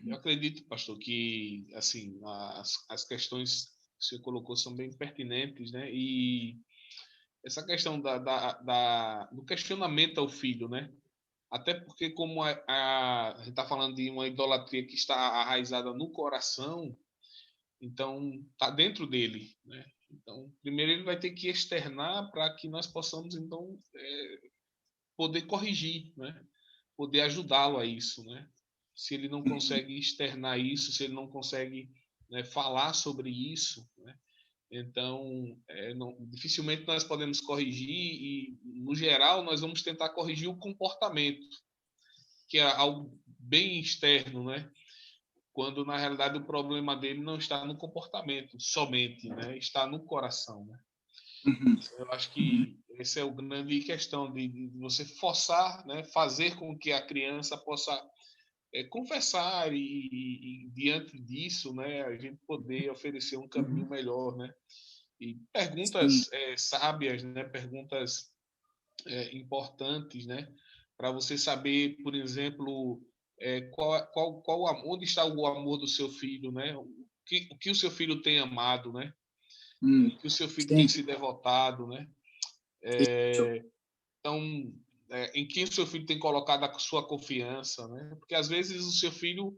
[SPEAKER 1] Eu acredito, pastor, que assim as questões que você colocou são bem pertinentes, né? E essa questão do questionamento ao filho, né? Até porque como a gente está falando de uma idolatria que está arraizada no coração, então está dentro dele, né? Então, primeiro ele vai ter que externar para que nós possamos então poder corrigir, né? Poder ajudá-lo a isso, né? Se ele não consegue externar isso, se ele não consegue, né, falar sobre isso, né? Então, dificilmente nós podemos corrigir e, no geral, nós vamos tentar corrigir o comportamento, que é algo bem externo, né? Quando, na realidade, o problema dele não está no comportamento somente, né? Está no coração, né? Eu acho que essa é a grande questão de você forçar, né? Fazer com que a criança possa conversar e diante disso, né? A gente poder oferecer um caminho melhor, né? E perguntas sábias, né? Perguntas importantes, né? Para você saber, por exemplo, onde está o amor do seu filho, né? O que o seu filho tem amado, né? O que o seu filho tem se devotado, né? Então, em quem o seu filho tem colocado a sua confiança, né? Porque às vezes o seu filho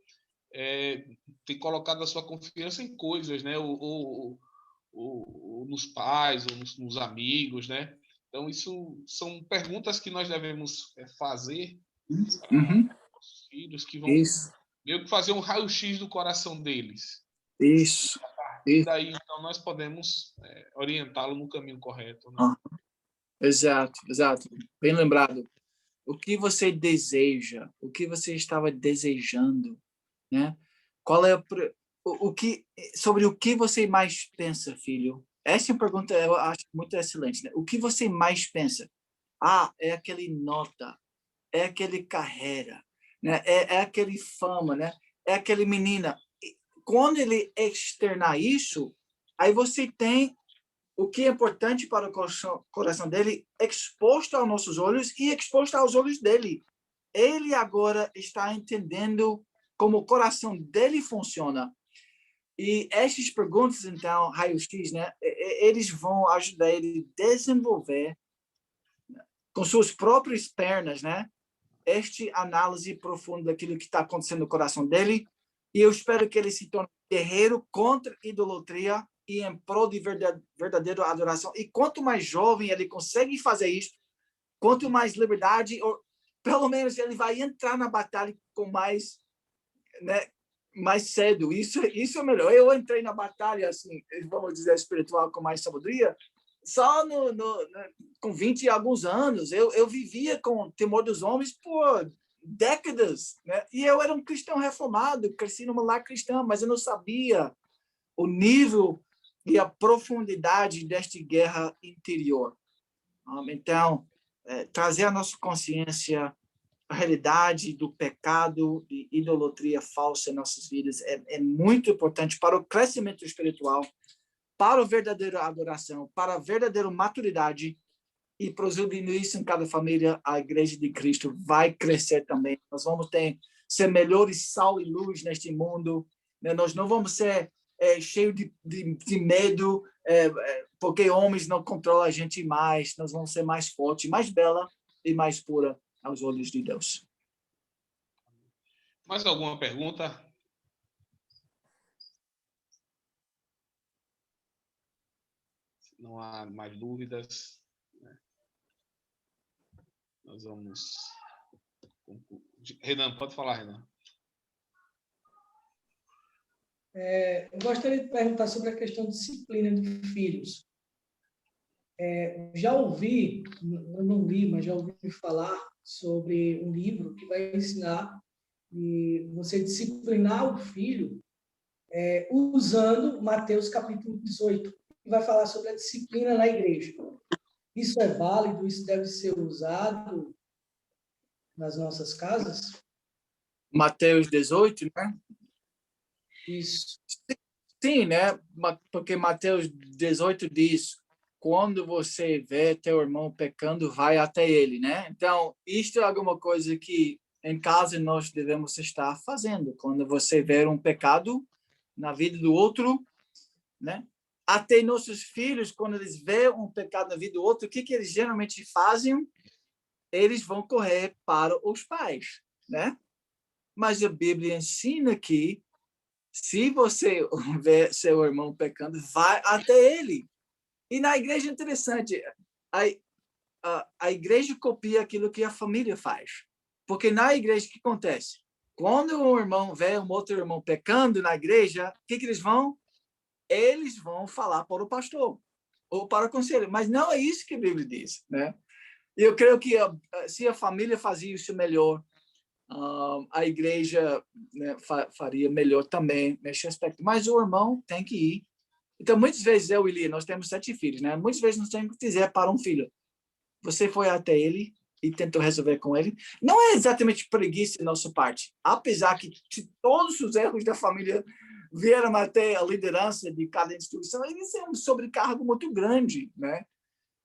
[SPEAKER 1] tem colocado a sua confiança em coisas, né? Ou nos pais, ou nos amigos, né? Então, isso são perguntas que nós devemos fazer aos filhos, que vão meio que fazer um raio-x do coração deles.
[SPEAKER 2] Isso.
[SPEAKER 1] E daí, então, nós podemos orientá-lo no caminho correto, né?
[SPEAKER 2] Exato. Bem lembrado. O que você deseja? O que você estava desejando, né? Qual é sobre o que você mais pensa, filho? Essa é uma pergunta eu acho muito excelente, né? O que você mais pensa? É aquele nota, é aquele carreira, né? É aquele fama, né? É aquele menina. Quando ele externar isso, aí você tem o que é importante para o coração dele exposto aos nossos olhos e exposto aos olhos dele. Ele agora está entendendo como o coração dele funciona. E essas perguntas, então, raio-x, né, eles vão ajudar ele a desenvolver com suas próprias pernas, né, esta análise profunda daquilo que está acontecendo no coração dele. E eu espero que ele se torne guerreiro contra a idolatria e em prol de verdadeira adoração. E quanto mais jovem ele consegue fazer isso, quanto mais liberdade, ou pelo menos ele vai entrar na batalha com mais, né, mais cedo. Isso é melhor. Eu entrei na batalha, assim, vamos dizer, espiritual com mais sabedoria, só com 20 e alguns anos. Eu vivia com temor dos homens por décadas, né? E eu era um cristão reformado, cresci numa lar cristã, mas eu não sabia o nível e a profundidade desta guerra interior. Então, trazer à nossa consciência a realidade do pecado e idolatria falsa em nossas vidas é muito importante para o crescimento espiritual, para a verdadeira adoração, para a verdadeira maturidade e produzindo isso em cada família, a Igreja de Cristo vai crescer também. Nós vamos ser melhores sal e luz neste mundo, né? Nós não vamos ser cheios de medo, porque homens não controlam a gente mais. Nós vamos ser mais fortes, mais bela e mais pura aos olhos de Deus.
[SPEAKER 1] Mais alguma pergunta? Não há mais dúvidas, né? Nós vamos... Renan, pode falar, Renan.
[SPEAKER 3] Eu gostaria de perguntar sobre a questão de disciplina de filhos. Já ouvi, eu não li, mas já ouvi falar sobre um livro que vai ensinar você disciplinar o filho usando Mateus capítulo 18, que vai falar sobre a disciplina na igreja. Isso é válido? Isso deve ser usado? nas nossas casas?
[SPEAKER 2] Mateus 18, né?
[SPEAKER 3] Isso.
[SPEAKER 2] Sim, né? Porque Mateus 18 diz: quando você vê teu irmão pecando, vai até ele, né? Então, isto é alguma coisa que em casa nós devemos estar fazendo. Quando você vê um pecado na vida do outro, né? Até nossos filhos, quando eles veem um pecado na vida do outro, o que eles geralmente fazem? Eles vão correr para os pais, né? Mas a Bíblia ensina que se você vê seu irmão pecando, vai até ele. E na igreja é interessante, a igreja copia aquilo que a família faz. Porque na igreja, o que acontece? Quando um irmão vê um outro irmão pecando na igreja, o que eles vão? Eles vão falar para o pastor ou para o conselho. Mas não é isso que a Bíblia diz, né? E eu creio que se a família fazia isso melhor, a igreja, né, faria melhor também nesse aspecto. Mas o irmão tem que ir. Então, muitas vezes eu e Lia, nós temos 7 filhos, né? Muitas vezes nós temos que dizer para um filho: você foi até ele e tentou resolver com ele. Não é exatamente preguiça da nossa parte, apesar que todos os erros da família vieram até a liderança de cada instituição, eles é um sobrecargo muito grande, né?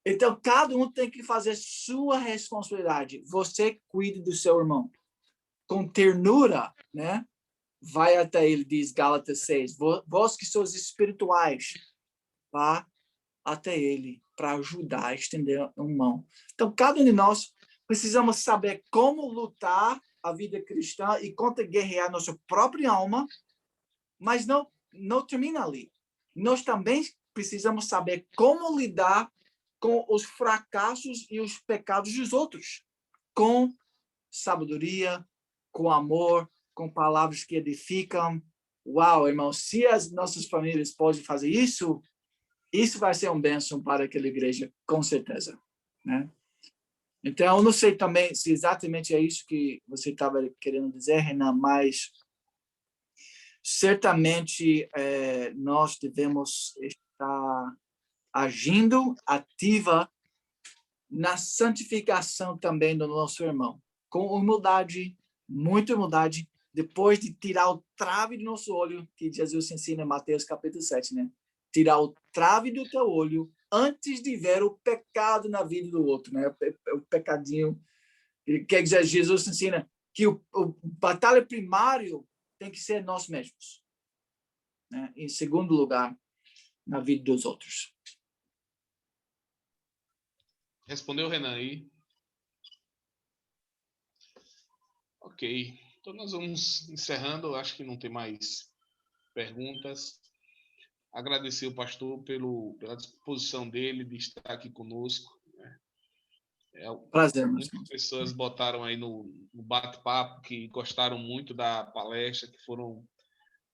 [SPEAKER 2] Então, cada um tem que fazer sua responsabilidade. Você cuide do seu irmão com ternura, né? Vai até ele, diz Gálatas 6. Vós que sois espirituais, vá até ele para ajudar a estender a mão. Então, cada um de nós precisamos saber como lutar a vida cristã e contra guerrear nossa própria alma, mas não termina ali. Nós também precisamos saber como lidar com os fracassos e os pecados dos outros, com sabedoria, com amor, com palavras que edificam. Uau, irmão, se as nossas famílias podem fazer isso, isso vai ser um bênção para aquela igreja, com certeza, né? Então, eu não sei também se exatamente é isso que você estava querendo dizer, Renan, mas certamente nós devemos estar agindo ativa na santificação também do nosso irmão, com humildade, muita humildade, depois de tirar o trave do nosso olho, que Jesus ensina em Mateus capítulo 7, né? Tirar o trave do teu olho antes de ver o pecado na vida do outro, né? O pecadinho. Quer dizer, Jesus ensina que o batalha primário tem que ser nós mesmos, né? Em segundo lugar, na vida dos outros.
[SPEAKER 1] Respondeu o Renan aí? Ok. Então nós vamos encerrando. Acho que não tem mais perguntas. Agradecer o pastor pela disposição dele de estar aqui conosco.
[SPEAKER 2] Prazer,
[SPEAKER 1] Muitas pessoas botaram aí no bate-papo que gostaram muito da palestra, que foram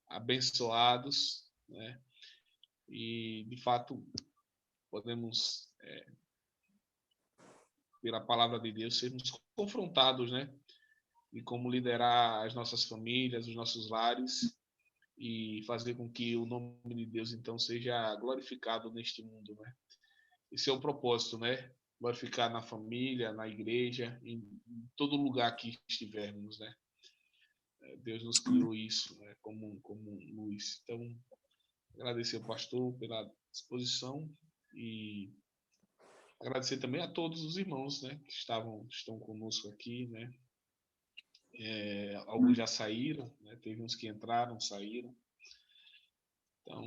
[SPEAKER 1] abençoados, né? E, de fato, podemos, pela palavra de Deus, sermos confrontados, né? De como liderar as nossas famílias, os nossos lares e fazer com que o nome de Deus, então, seja glorificado neste mundo, né? Esse é o propósito, né? Glorificar na família, na igreja, em todo lugar que estivermos, né? Deus nos criou isso, né? como luz. Então, agradecer ao pastor pela disposição e agradecer também a todos os irmãos, né? Que estão conosco aqui, né? Alguns já saíram, né? Teve uns que entraram, saíram. Então,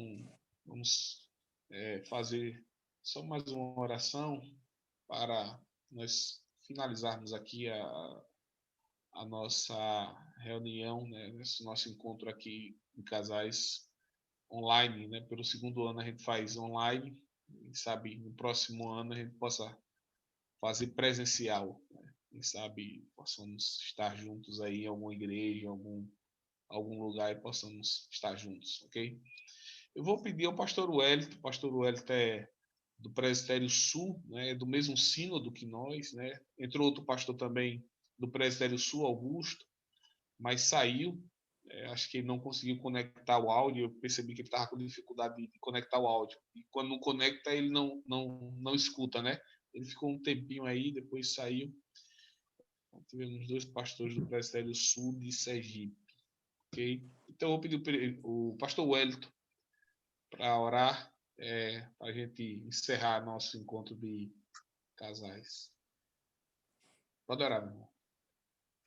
[SPEAKER 1] vamos fazer só mais uma oração para nós finalizarmos aqui a nossa reunião, né? Esse nosso encontro aqui em casais online, né? Pelo segundo ano a gente faz online, quem sabe no próximo ano a gente possa fazer presencial, né? Quem sabe possamos estar juntos aí em alguma igreja, algum lugar e possamos estar juntos, ok? Eu vou pedir ao pastor Wellington. O pastor Wellington é do Presbitério Sul, né? Do mesmo sínodo que nós, né? Entrou outro pastor também do Presbitério Sul, Augusto, mas saiu. Acho que ele não conseguiu conectar o áudio. Eu percebi que ele estava com dificuldade de conectar o áudio. E quando não conecta, ele não escuta, né? Ele ficou um tempinho aí, depois saiu. Tivemos 2 pastores do Presbitério Sul de Sergipe. Ok? Então, eu vou pedir o pastor Wellington para orar, para a gente encerrar nosso encontro de casais. Pode orar, meu irmão.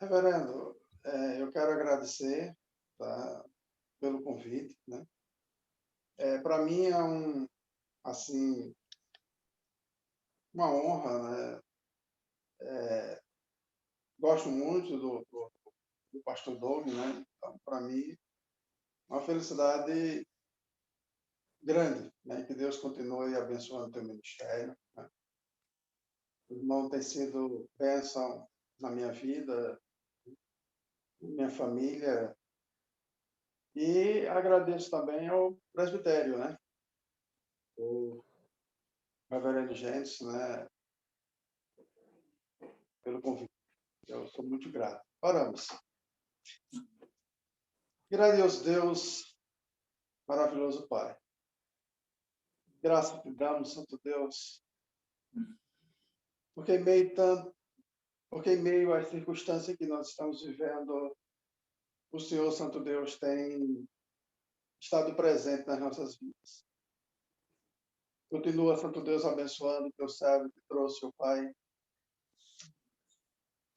[SPEAKER 5] Reverendo, eu quero agradecer, tá, pelo convite, né? Para mim é assim, uma honra, né? Gosto muito do pastor Doug, né? Então, para mim, uma felicidade grande, né? Que Deus continue abençoando o teu ministério, né? O irmão tem sido bênção na minha vida, na minha família, e agradeço também ao presbitério, né? O reverendo Gentes, né? Pelo convite. Eu sou muito grato. Oramos. Grandioso Deus, maravilhoso Pai. Graças te damos, Santo Deus, porque em meio às circunstâncias que nós estamos vivendo, o Senhor, Santo Deus, tem estado presente nas nossas vidas. Continua, Santo Deus, abençoando o teu servo que trouxe, ó Pai,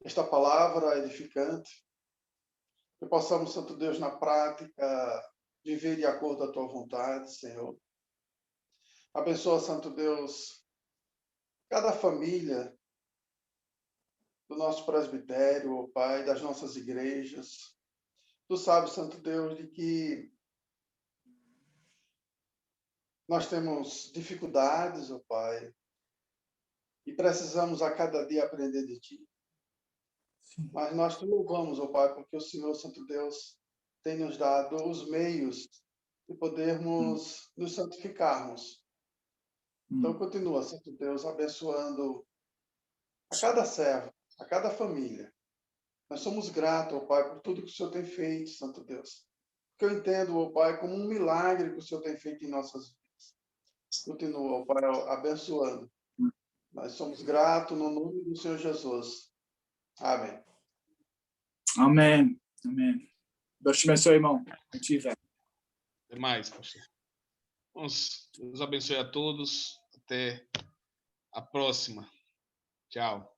[SPEAKER 5] esta palavra edificante, que possamos, Santo Deus, na prática, viver de acordo com a tua vontade, Senhor. Abençoa, Santo Deus, cada família do nosso presbitério, ó Pai, das nossas igrejas. Tu sabes, Santo Deus, de que nós temos dificuldades, ó Pai, e precisamos a cada dia aprender de Ti.
[SPEAKER 2] Sim.
[SPEAKER 5] Mas nós te louvamos, ó Pai, porque o Senhor, Santo Deus, tem nos dado os meios de podermos nos santificarmos. Então, continua, Santo Deus, abençoando a cada servo, a cada família. Nós somos gratos, ó Pai, por tudo que o Senhor tem feito, Santo Deus. Porque eu entendo, ó Pai, como um milagre que o Senhor tem feito em nossas vidas. Continua, ó Pai, abençoando. Nós somos gratos no nome do Senhor Jesus. Amém.
[SPEAKER 2] Amém. Amém. Deus te abençoe, irmão. Ativa.
[SPEAKER 1] Até mais, pastor. Deus abençoe a todos. Até a próxima. Tchau.